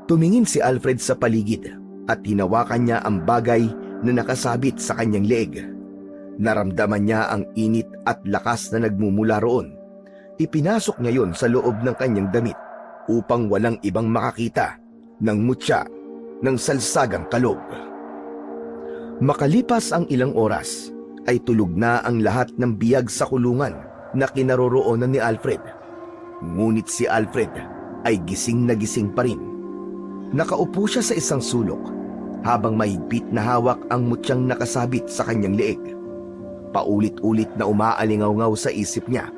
Tumingin si Alfred sa paligid at hinawakan niya ang bagay na nakasabit sa kanyang leeg. Naramdaman niya ang init at lakas na nagmumula roon. Ipinasok niya yon sa loob ng kanyang damit upang walang ibang makakita ng mutya ng Salsagang Kalog. Makalipas ang ilang oras, ay tulog na ang lahat ng biyag sa kulungan na kinaroroonan ni Alfred. Ngunit si Alfred ay gising na gising pa rin. Nakaupo siya sa isang sulok habang mahigpit na hawak ang mutyang nakasabit sa kanyang leeg. Paulit-ulit na umaalingaw-ngaw sa isip niya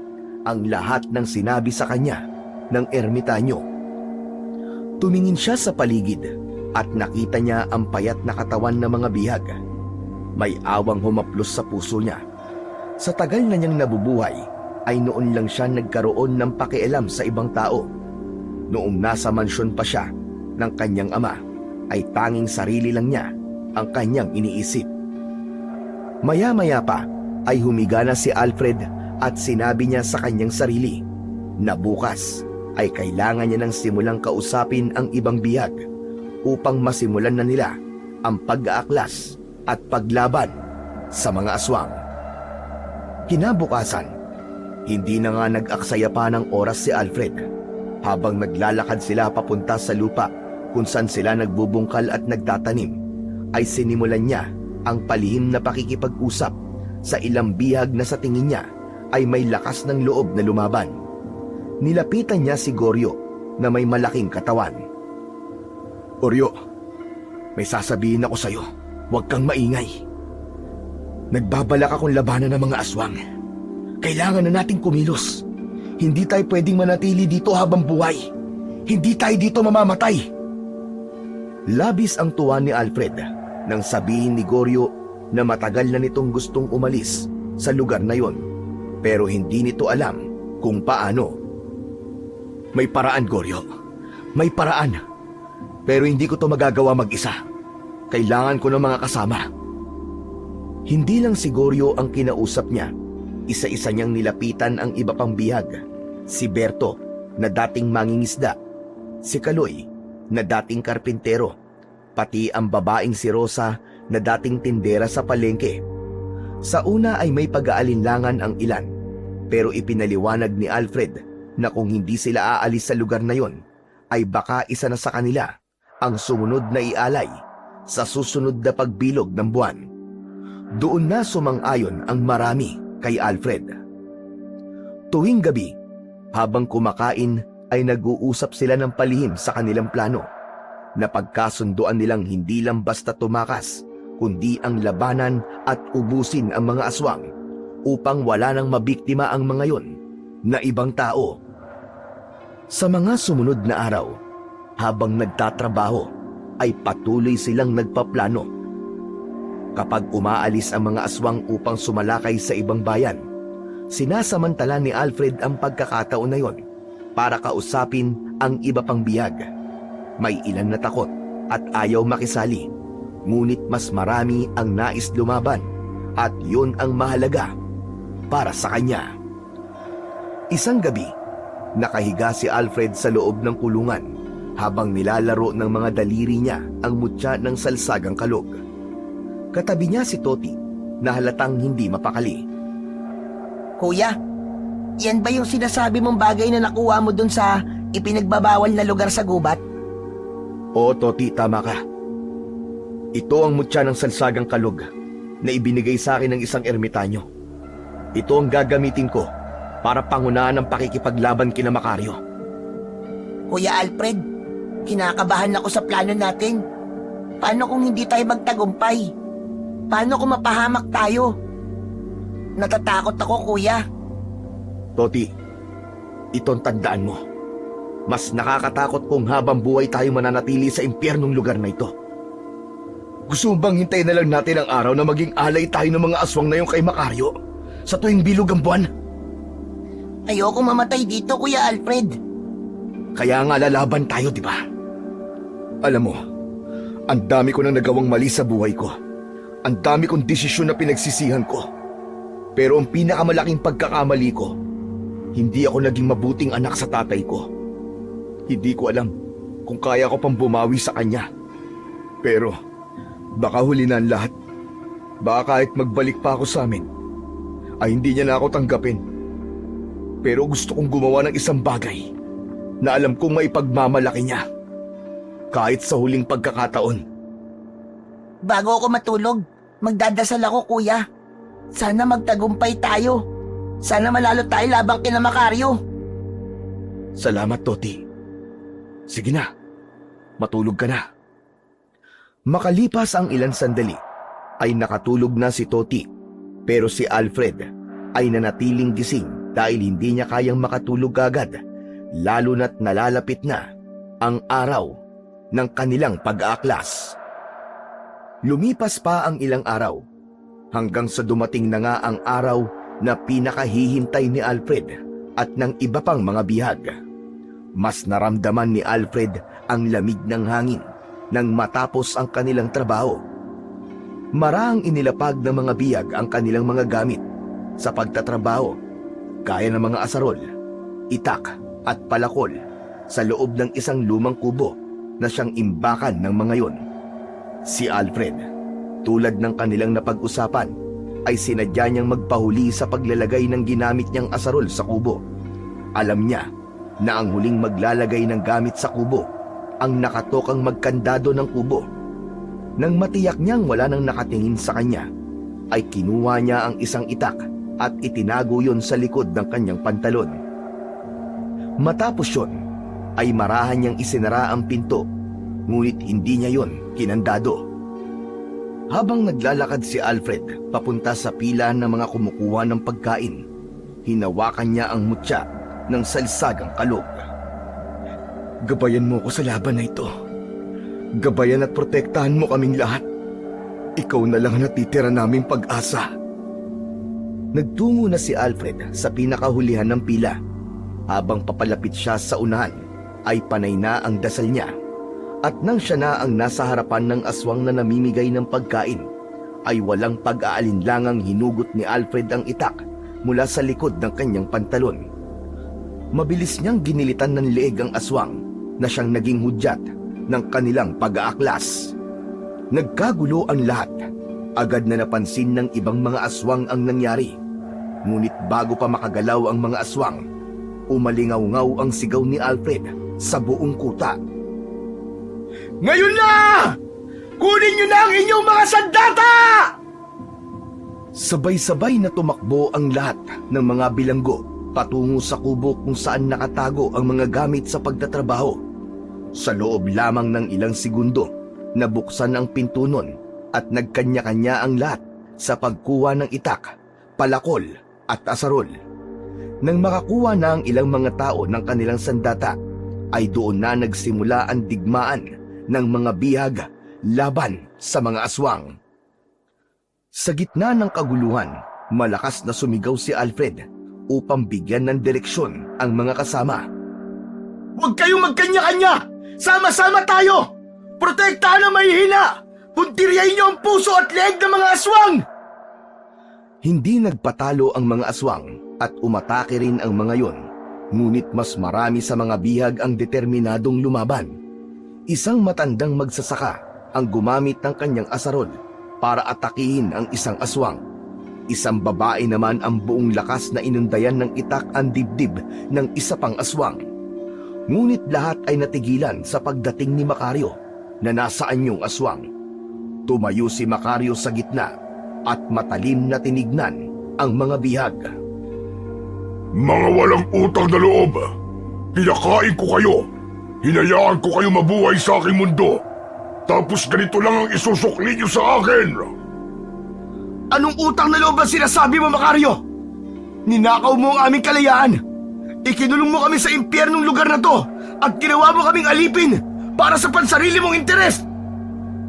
ang lahat ng sinabi sa kanya ng ermitanyo. Tumingin siya sa paligid at nakita niya ang payat na katawan ng mga bihag. May awang humaplos sa puso niya. Sa tagal na niyang nabubuhay, ay noon lang siya nagkaroon ng pakialam sa ibang tao. Noong nasa mansyon pa siya ng kanyang ama, ay tanging sarili lang niya ang kanyang iniisip. Maya-maya pa ay humiga na si Alfred at sinabi niya sa kanyang sarili na bukas ay kailangan niya nang simulang kausapin ang ibang bihag upang masimulan na nila ang pag-aaklas at paglaban sa mga aswang. Kinabukasan, hindi na nga nag-aksaya pa ng oras si Alfred. Habang naglalakad sila papunta sa lupa kung saan sila nagbubungkal at nagtatanim, ay sinimulan niya ang palihim na pakikipag-usap sa ilang bihag na sa tingin niya ay may lakas ng loob na lumaban. Nilapitan niya si Goryo na may malaking katawan. Oryo, may sasabihin ako sa'yo. Huwag kang maingay. Nagbabalak akong labanan ng mga aswang. Kailangan na nating kumilos. Hindi tayo pwedeng manatili dito habang buhay. Hindi tayo dito mamamatay. Labis ang tuwa ni Alfred nang sabihin ni Goryo na matagal na nitong gustong umalis sa lugar na yon, pero hindi nito alam kung paano. May paraan, Goryo. May paraan. Pero hindi ko to magagawa mag-isa. Kailangan ko ng mga kasama. Hindi lang si Goryo ang kinausap niya. Isa-isa niyang nilapitan ang iba pang bihag. Si Berto na dating mangingisda, si Kaloy na dating karpintero, pati ang babaeng si Rosa na dating tindera sa palengke. Sa una ay may pag-aalinlangan ang ilan, pero ipinaliwanag ni Alfred na kung hindi sila aalis sa lugar na yon, ay baka isa na sa kanila ang sumunod na ialay sa susunod na pagbilog ng buwan. Doon na sumang-ayon ang marami kay Alfred. Tuwing gabi, habang kumakain ay nag-uusap sila ng palihim sa kanilang plano. Napagkasunduan nilang hindi lang basta tumakas, kundi ang labanan at ubusin ang mga aswang upang wala nang mabiktima ang mga yon na ibang tao. Sa mga sumunod na araw, habang nagtatrabaho, ay patuloy silang nagpaplano. Kapag umaalis ang mga aswang upang sumalakay sa ibang bayan, sinasamantala ni Alfred ang pagkakataon na yon para kausapin ang iba pang bihag. May ilan na takot at ayaw makisali, ngunit mas marami ang nais lumaban at yun ang mahalaga para sa kanya. Isang gabi, nakahiga si Alfred sa loob ng kulungan habang nilalaro ng mga daliri niya ang mutya ng salsagang kalog. Katabi niya si Toti na halatang hindi mapakali. Kuya, yan ba yung sinasabi mong bagay na nakuha mo dun sa ipinagbabawal na lugar sa gubat? Oo, Toti, tama ka. Ito ang mutya ng salsagang kalog na ibinigay sa akin ng isang ermitanyo. Ito ang gagamitin ko para pangunahan ang pakikipaglaban kina Macario. Kuya Alfred, kinakabahan ako sa plano natin. Paano kung hindi tayo magtagumpay? Paano kung mapahamak tayo? Natatakot ako, kuya. Toti, itong tandaan mo. Mas nakakatakot kung habang buhay tayo mananatili sa impyernong lugar na ito. Gusto mo bang hintayin na lang natin ang araw na maging alay tayo ng mga aswang na yung kay Macario sa tuwing bilog ang buwan? Ayoko mamatay dito, Kuya Alfred. Kaya nga lalaban tayo, di ba? Alam mo, ang dami ko nang nagawang mali sa buhay ko. Ang dami kong desisyon na pinagsisihan ko. Pero ang pinakamalaking pagkakamali ko, hindi ako naging mabuting anak sa tatay ko. Hindi ko alam kung kaya ko pang bumawi sa kanya. Pero baka huli na ang lahat. Baka kahit magbalik pa ako sa amin, ay hindi niya na ako tanggapin. Pero gusto kong gumawa ng isang bagay na alam kong maipagmamalaki niya. Kahit sa huling pagkakataon. Bago ako matulog, magdadasal ako, kuya. Sana magtagumpay tayo. Sana malalo tayo labang kina Macario. Salamat, Toti. Sige na, matulog ka na. Makalipas ang ilang sandali, ay nakatulog na si Toti. Pero si Alfred ay nanatiling gising dahil hindi niya kayang makatulog agad, lalo na't nalalapit na ang araw ng kanilang pag-aaklas. Lumipas pa ang ilang araw, hanggang sa dumating na nga ang araw na pinakahihintay ni Alfred at ng iba pang mga bihag. Mas naramdaman ni Alfred ang lamig ng hangin nang matapos ang kanilang trabaho. Maraang inilapag ng mga bihag ang kanilang mga gamit sa pagtatrabaho, gaya ng mga asarol, itak at palakol sa loob ng isang lumang kubo na siyang imbakan ng mga yon. Si Alfred, tulad ng kanilang napag-usapan, ay sinadya niyang magpahuli sa paglalagay ng ginamit niyang asarol sa kubo. Alam niya na ang huling maglalagay ng gamit sa kubo ang nakatokang magkandado ng kubo. Nang matiyak niyang wala nang nakatingin sa kanya, ay kinuha niya ang isang itak at itinago yon sa likod ng kanyang pantalon. Matapos yon, ay marahan niyang isinara ang pinto, ngunit hindi niya yon kinandado. Habang naglalakad si Alfred papunta sa pila ng mga kumukuha ng pagkain, hinawakan niya ang mutya ng salsagang kalog. Gabayan mo ko sa laban na ito. Gabayan at protektahan mo kaming lahat. Ikaw na lang ang natitira naming pag-asa. Nagtungo na si Alfred sa pinakahulihan ng pila. Habang papalapit siya sa unahan, ay panay na ang dasal niya. At nang siya na ang nasa harapan ng aswang na namimigay ng pagkain, ay walang pag-aalinlangang hinugot ni Alfred ang itak mula sa likod ng kanyang pantalon. Mabilis niyang ginilitan ng leeg ang aswang na siyang naging hudyat ng kanilang pag-aaklas. Nagkagulo ang lahat. Agad na napansin ng ibang mga aswang ang nangyari. Ngunit bago pa makagalaw ang mga aswang, umalingaw-ngaw ang sigaw ni Alfred sa buong kuta. Ngayon na! Kunin niyo na ang inyong mga sandata! Sabay-sabay na tumakbo ang lahat ng mga bilanggo patungo sa kubo kung saan nakatago ang mga gamit sa pagtatrabaho. Sa loob lamang ng ilang segundo, nabuksan ang pinto nun at nagkanya-kanya ang lahat sa pagkuha ng itak, palakol at asarol. Nang makakuha na ang ilang mga tao ng kanilang sandata, ay doon na nagsimula ang digmaan ng mga bihag laban sa mga aswang. Sa gitna ng kaguluhan, malakas na sumigaw si Alfred upang bigyan ng direksyon ang mga kasama. Huwag kayong magkanya-kanya! Sama-sama tayo! Protektahan ang mahihina! Puntiryahin niyo ang puso at leeg ng mga aswang! Hindi nagpatalo ang mga aswang at umatake rin ang mga yon. Ngunit mas marami sa mga bihag ang determinadong lumaban. Isang matandang magsasaka ang gumamit ng kanyang asarol para atakihin ang isang aswang. Isang babae naman ang buong lakas na inundayan ng itak ang dibdib ng isa pang aswang. Ngunit lahat ay natigilan sa pagdating ni Macario na nasa anyong aswang. Tumayo si Macario sa gitna at matalim na tinignan ang mga bihag. Mga walang utang na loob! Pinakain ko kayo! Hinayaan ko kayo mabuhay sa aking mundo! Tapos ganito lang ang isusukli niyo sa akin! Anong utang na loob ang sinasabi mo, Macario? Ninakaw mo ang aming kalayaan! Ikinulong mo kami sa impyernong lugar na to at ginawa mo kaming alipin para sa pansarili mong interes!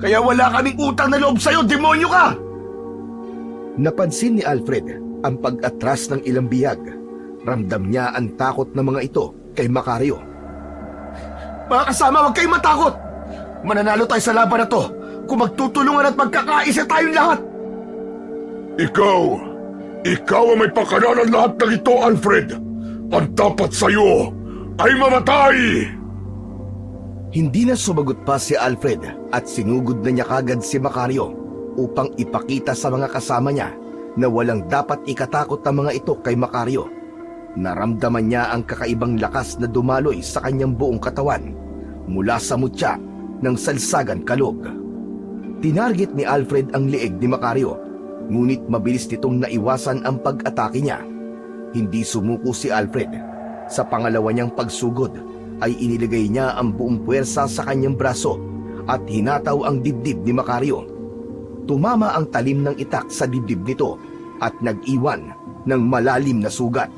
Kaya wala kaming utang na loob sa'yo, demonyo ka! Napansin ni Alfred ang pag-atras ng ilang bihag. Ramdam niya ang takot ng mga ito kay Macario. Mga kasama, huwag kayong matakot! Mananalo tayo sa laban na to kung magtutulungan at magkakaisa tayong lahat! Ikaw ang may pakaranan lahat ng ito, Alfred! Ang dapat sa'yo ay mamatay! Hindi na sumagot pa si Alfred at sinugod na niya kagad si Macario upang ipakita sa mga kasama niya na walang dapat ikatakot ang mga ito kay Macario. Naramdaman niya ang kakaibang lakas na dumaloy sa kanyang buong katawan mula sa mutya ng salsagan kalog. Tinarget ni Alfred ang leeg ni Macario, ngunit mabilis nitong naiwasan ang pag-atake niya. Hindi sumuko si Alfred. Sa pangalawa niyang pagsugod ay inilagay niya ang buong puwersa sa kanyang braso at hinataw ang dibdib ni Macario. Tumama ang talim ng itak sa dibdib nito at nag-iwan ng malalim na sugat.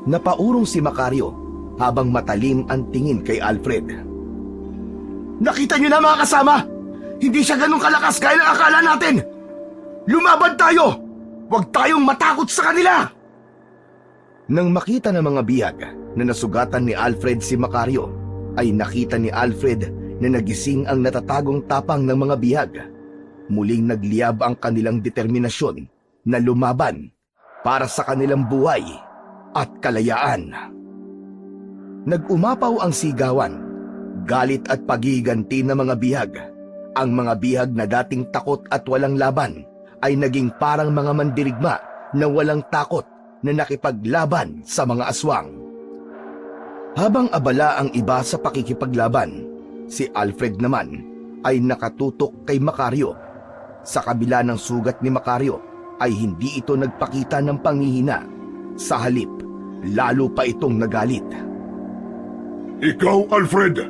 Napaurong si Macario habang matalim ang tingin kay Alfred. Nakita niyo na, mga kasama! Hindi siya ganun kalakas gaya ng akala natin! Lumaban tayo! Huwag tayong matakot sa kanila! Nang makita ng mga bihag na nasugatan ni Alfred si Macario, ay nakita ni Alfred na nagising ang natatagong tapang ng mga bihag. Muling nagliyab ang kanilang determinasyon na lumaban para sa kanilang buhay at kalayaan. Nag-umapaw ang sigawan, galit at pagiganti ng mga bihag. Ang mga bihag na dating takot at walang laban ay naging parang mga mandirigma na walang takot na nakipaglaban sa mga aswang. Habang abala ang iba sa pakikipaglaban, si Alfred naman ay nakatutok kay Macario. Sa kabila ng sugat ni Macario ay hindi ito nagpakita ng panghihina. Sa halip, lalo pa itong nagalit. Ikaw, Alfred,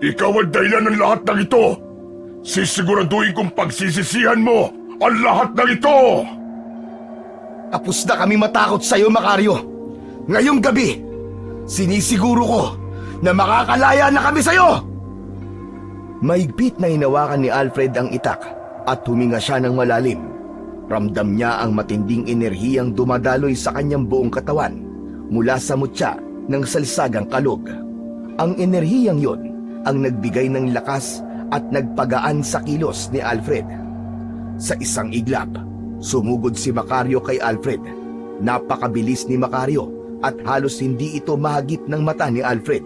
ikaw ang dahilan ng lahat ng ito. Sisiguraduhin kong pagsisisihan mo ang lahat ng ito. Tapos na kami matakot sa'yo, Macario. Ngayong gabi, sinisiguro ko na makakalaya na kami sa'yo! Mahigpit na hinawakan ni Alfred ang itak at huminga siya ng malalim. Ramdam niya ang matinding enerhiyang dumadaloy sa kanyang buong katawan mula sa mutya ng salsagang kalog. Ang enerhiyang yon ang nagbigay ng lakas at nagpagaan sa kilos ni Alfred. Sa isang iglap, sumugod si Macario kay Alfred. Napakabilis ni Macario at halos hindi ito mahagip ng mata ni Alfred.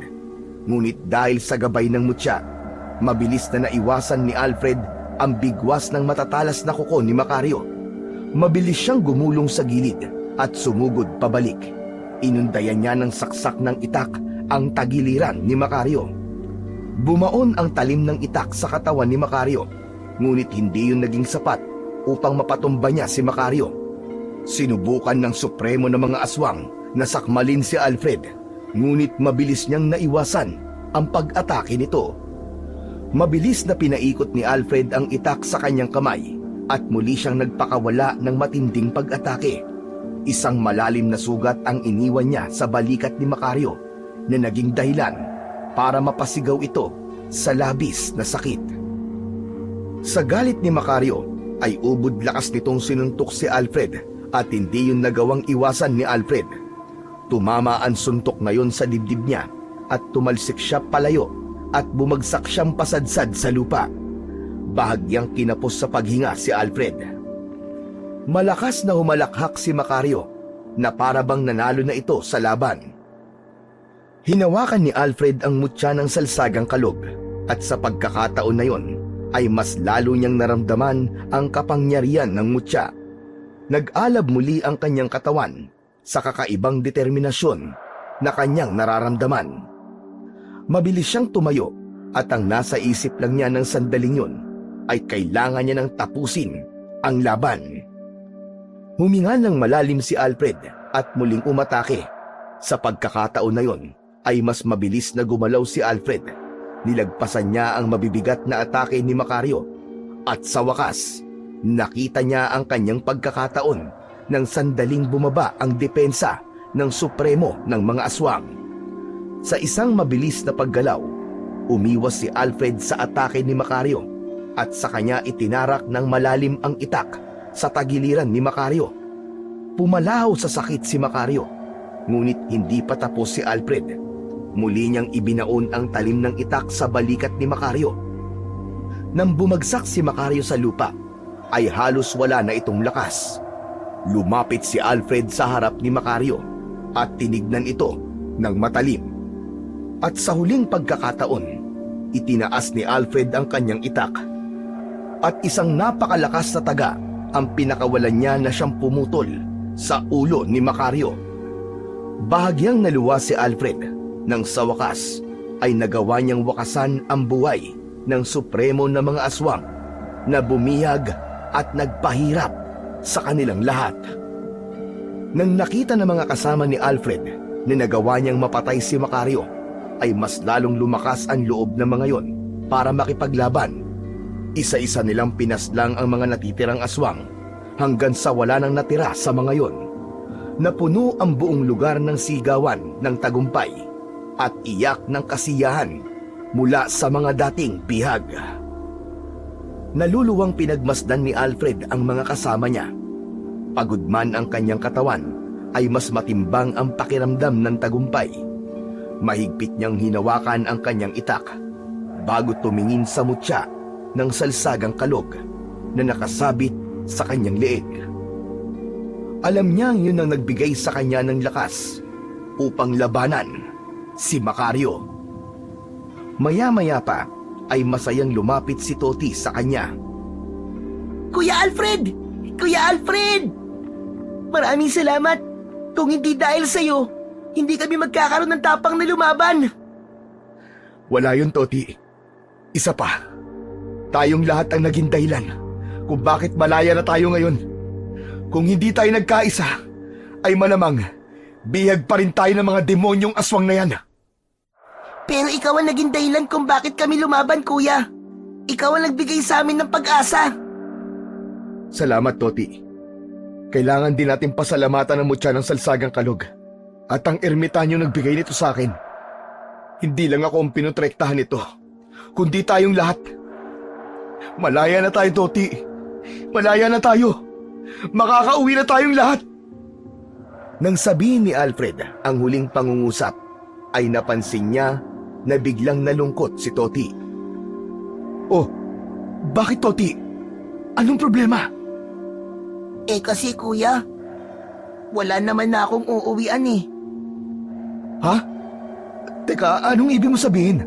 Ngunit dahil sa gabay ng mutya, mabilis na naiwasan ni Alfred ang bigwas ng matatalas na kuko ni Macario. Mabilis siyang gumulong sa gilid at sumugod pabalik. Inundayan niya ng saksak ng itak ang tagiliran ni Macario. Bumaon ang talim ng itak sa katawan ni Macario, ngunit hindi yun naging sapat upang mapatumba niya si Macario. Sinubukan ng supremo ng mga aswang na sakmalin si Alfred, ngunit mabilis niyang naiwasan ang pag-atake nito. Mabilis na pinaikot ni Alfred ang itak sa kanyang kamay at muli siyang nagpakawala ng matinding pag-atake. Isang malalim na sugat ang iniwan niya sa balikat ni Macario na naging dahilan para mapasigaw ito sa labis na sakit. Sa galit ni Macario ay ubod lakas nitong sinuntok si Alfred at hindi yun nagawang iwasan ni Alfred. Tumama ang suntok na yun sa dibdib niya at tumalsik siya palayo at bumagsak siyang pasadsad sa lupa. Bahagyang kinapos sa paghinga si Alfred. Malakas na humalakhak si Macario na parabang nanalo na ito sa laban. Hinawakan ni Alfred ang mutya ng salsagang kalog at sa pagkakataon na yon ay mas lalo niyang naramdaman ang kapangyarihan ng mutya. Nag-alab muli ang kanyang katawan sa kakaibang determinasyon na kanyang nararamdaman. Mabilis siyang tumayo at ang nasa isip lang niya ng sandaling yun ay kailangan niya nang tapusin ang laban. Huminga ng malalim si Alfred at muling umatake. Sa pagkakataon na yon ay mas mabilis na gumalaw si Alfred. Nilagpasan niya ang mabibigat na atake ni Macario at sa wakas, nakita niya ang kanyang pagkakataon nang sandaling bumaba ang depensa ng supremo ng mga aswang. Sa isang mabilis na paggalaw, umiwas si Alfred sa atake ni Macario at sa kanya itinarak ng malalim ang itak sa tagiliran ni Macario. Pumalaw sa sakit si Macario, ngunit hindi pa tapos si Alfred. Muli niyang ibinaon ang talim ng itak sa balikat ni Macario. Nang bumagsak si Macario sa lupa, ay halos wala na itong lakas. Lumapit si Alfred sa harap ni Macario at tinignan ito ng matalim. At sa huling pagkakataon, itinaas ni Alfred ang kanyang itak. At isang napakalakas na taga ang pinakawalan niya na siyang pumutol sa ulo ni Macario. Bahagyang naluwa si Alfred nang sa wakas ay nagawa niyang wakasan ang buhay ng supremo na mga aswang na bumihag at nagpahirap sa kanilang lahat. Nang nakita ng mga kasama ni Alfred na nagawa niyang mapatay si Macario, ay mas lalong lumakas ang loob ng mga yon para makipaglaban. Isa-isa nilang pinaslang ang mga natitirang aswang hanggang sa wala nang natira sa mga yon. Napuno ang buong lugar ng sigawan ng tagumpay at iyak ng kasiyahan mula sa mga dating bihag. Naluluwang pinagmasdan ni Alfred ang mga kasama niya. Pagod man ang kanyang katawan, ay mas matimbang ang pakiramdam ng tagumpay. Mahigpit niyang hinawakan ang kanyang itak bago tumingin sa mutya ng salsagang kalog na nakasabit sa kanyang leeg. Alam niyang yun ang nagbigay sa kanya ng lakas upang labanan si Macario. Maya-maya pa ay masayang lumapit si Toti sa kanya. Kuya Alfred! Kuya Alfred! Maraming salamat. Kung hindi dahil sa'yo, hindi kami magkakaroon ng tapang na lumaban. Wala yun, Toti. Isa pa. Tayong lahat ang naging dahilan kung bakit malaya na tayo ngayon. Kung hindi tayo nagkaisa, ay malamang bihag pa rin tayo ng mga demonyong aswang na yan. Pero ikaw ang naging dahilan kung bakit kami lumaban, kuya. Ikaw ang nagbigay sa amin ng pag-asa. Salamat, Toti. Kailangan din natin pasalamatan ang mutya ng Salsagang Kalog at ang ermitanyo nagbigay nito sa akin. Hindi lang ako ang pinutrektahan nito, kundi tayong lahat. Malaya na tayo, Toti. Malaya na tayo. Makakauwi na tayong lahat. Nang sabihin ni Alfred ang huling pangungusap, ay napansin niya na biglang nalungkot si Toti. Oh, bakit, Toti? Anong problema? Kasi kuya, wala naman na akong uuwian eh. Ha? Teka, anong ibig mo sabihin?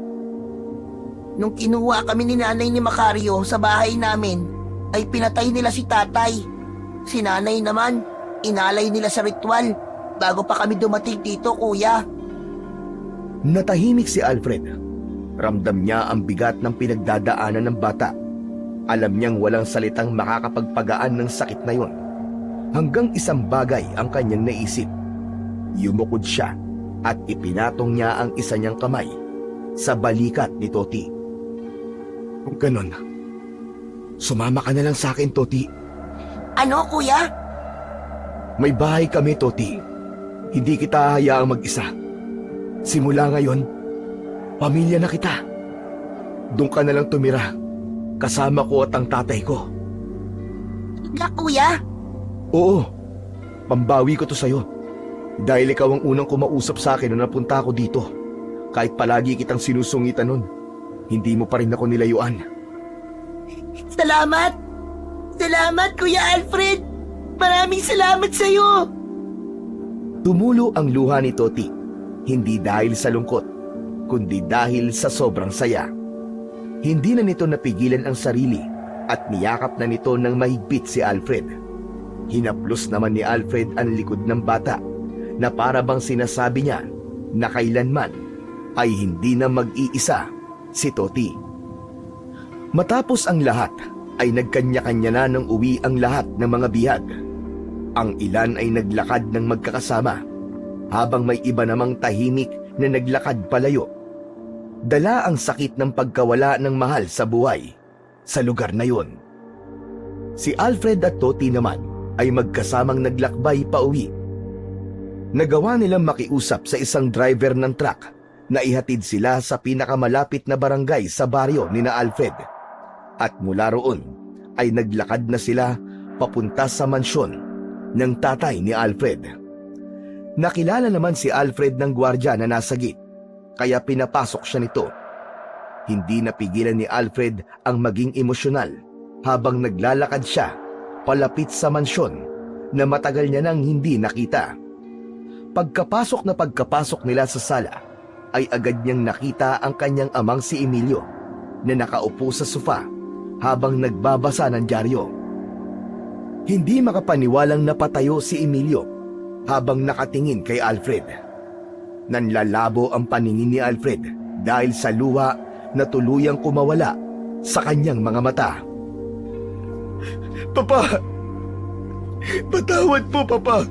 Nung kinuha kami ni nanay ni Macario sa bahay namin, ay pinatay nila si tatay. Si nanay naman, inalay nila sa ritual bago pa kami dumating dito, kuya. Natahimik si Alfred. Ramdam niya ang bigat ng pinagdadaanan ng bata. Alam niyang walang salitang makakapagpagaan ng sakit na yon. Hanggang isang bagay ang kanyang naisip. Yumukod siya at ipinatong niya ang isa niyang kamay sa balikat ni Toti. Kung ganon, sumama ka na lang sa akin, Toti. Ano, kuya? May bahay kami, Toti. Hindi kita hayaang mag-isa. Simula ngayon, pamilya na kita. Doon ka na lang tumira, kasama ko at ang tatay ko. Kuya? Oo, pambawi ko to sa'yo. Dahil ikaw ang unang kumausap sa akin nung napunta ako dito. Kahit palagi kitang sinusungitan nun, hindi mo pa rin ako nilayuan. Salamat! Salamat, Kuya Alfred! Maraming salamat sa'yo! Tumulo ang luha ni Toti, hindi dahil sa lungkot, kundi dahil sa sobrang saya. Hindi na nito napigilan ang sarili at niyakap na nito ng mahigpit si Alfred. Hinaplos naman ni Alfred ang likod ng bata na para bang sinasabi niya na kailanman ay hindi na mag-iisa si Toti. Matapos ang lahat ay nagkanya-kanya na ng uwi ang lahat ng mga bihag. Ang ilan ay naglakad ng magkakasama, habang may iba namang tahimik na naglakad palayo. Dala ang sakit ng pagkawala ng mahal sa buhay sa lugar na yon. Si Alfred at Toti naman ay magkasamang naglakbay pauwi. Nagawa nilang makiusap sa isang driver ng truck na ihatid sila sa pinakamalapit na barangay sa baryo ni na Alfred. At mula roon ay naglakad na sila papunta sa mansyon ng tatay ni Alfred. Nakilala naman si Alfred ng gwardiya na nasa gate, kaya pinapasok siya nito. Hindi napigilan ni Alfred ang maging emosyonal habang naglalakad siya palapit sa mansyon na matagal niya nang hindi nakita. Pagkapasok nila sa sala, ay agad niyang nakita ang kanyang amang si Emilio na nakaupo sa sofa habang nagbabasa ng dyaryo. Hindi makapaniwalang napatayo si Emilio habang nakatingin kay Alfred. Nanlalabo ang paningin ni Alfred dahil sa luha na tuluyang kumawala sa kanyang mga mata. Papa! Patawad po, Papa!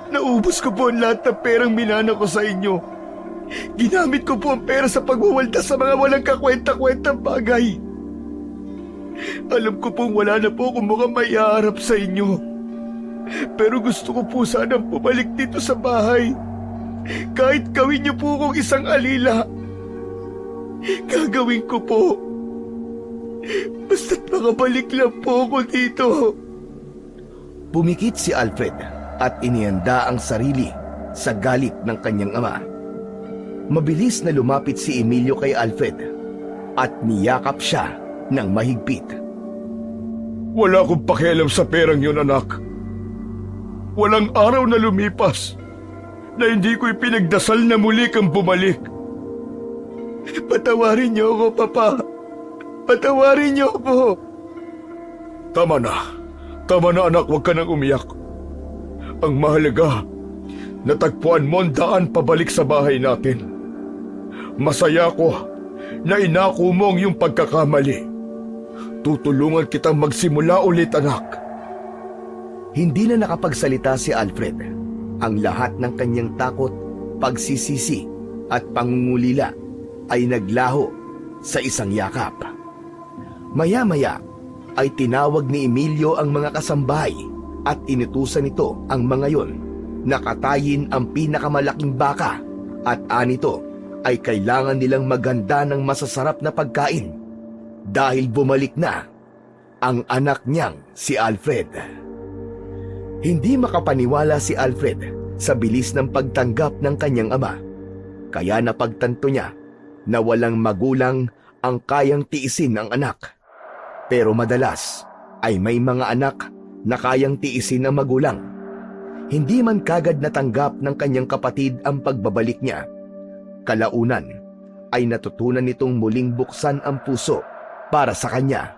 Naubos ko po ang lahat ng perang minana ko sa inyo. Ginamit ko po ang pera sa pagwawalda sa mga walang kakwenta-kwentang bagay. Alam ko pong wala na po akong mukhang maiharap sa inyo. Pero gusto ko po sanang bumalik dito sa bahay. Kahit gawin niyo po akong isang alila, gagawin ko po. Basta't makabalik lang po ako dito. Pumikit si Alfred at inihanda ang sarili sa galit ng kanyang ama. Mabilis na lumapit si Emilio kay Alfred at niyakap siya ng mahigpit. Wala akong pakialam sa perang yun, anak. Walang araw na lumipas na hindi ko ipinagdasal na muli kang bumalik. Patawarin niyo ako, Papa. Patawarin niyo ako. Tama na. Tama na, anak, huwag ka nang umiyak. Ang mahalaga, natagpuan mo ang daan pabalik sa bahay natin. Masaya ko na inako mo ang iyong pagkakamali. Tutulungan kitang magsimula ulit, anak. Hindi na nakapagsalita si Alfred. Ang lahat ng kanyang takot, pagsisisi at pangungulila ay naglaho sa isang yakap. Maya-maya ay tinawag ni Emilio ang mga kasambahay at inutusan nito ang mga yon na katayin ang pinakamalaking baka at anito ay kailangan nilang maghanda ng masasarap na pagkain dahil bumalik na ang anak niyang si Alfred. Hindi makapaniwala si Alfred sa bilis ng pagtanggap ng kanyang ama, kaya napagtanto niya na walang magulang ang kayang tiisin ang anak. Pero madalas ay may mga anak na kayang tiisin ang magulang. Hindi man kagad natanggap ng kanyang kapatid ang pagbabalik niya. Kalaunan ay natutunan nitong muling buksan ang puso para sa kanya.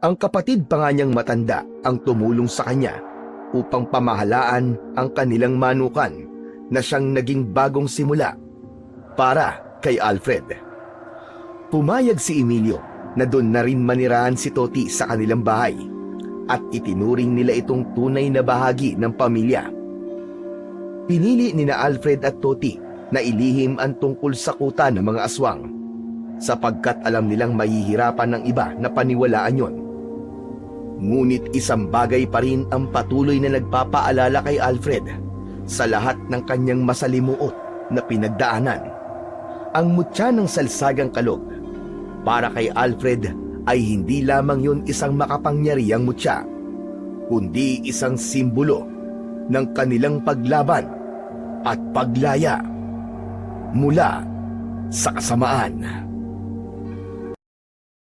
Ang kapatid pa nga niyang matanda ang tumulong sa kanya upang pamahalaan ang kanilang manukan na siyang naging bagong simula para kay Alfred. Pumayag si Emilio na doon na rin manirahan si Toti sa kanilang bahay at itinuring nila itong tunay na bahagi ng pamilya. Pinili nina Alfred at Toti na ilihim ang tungkol sa kuta ng mga aswang sapagkat alam nilang mahihirapan ng iba na paniwalaan yon. Ngunit isang bagay pa rin ang patuloy na nagpapaalala kay Alfred sa lahat ng kanyang masalimuot na pinagdaanan. Ang mutya ng salsagang kalog para kay Alfred ay hindi lamang yun isang makapangyarihang mutya, kundi isang simbolo ng kanilang paglaban at paglaya mula sa kasamaan.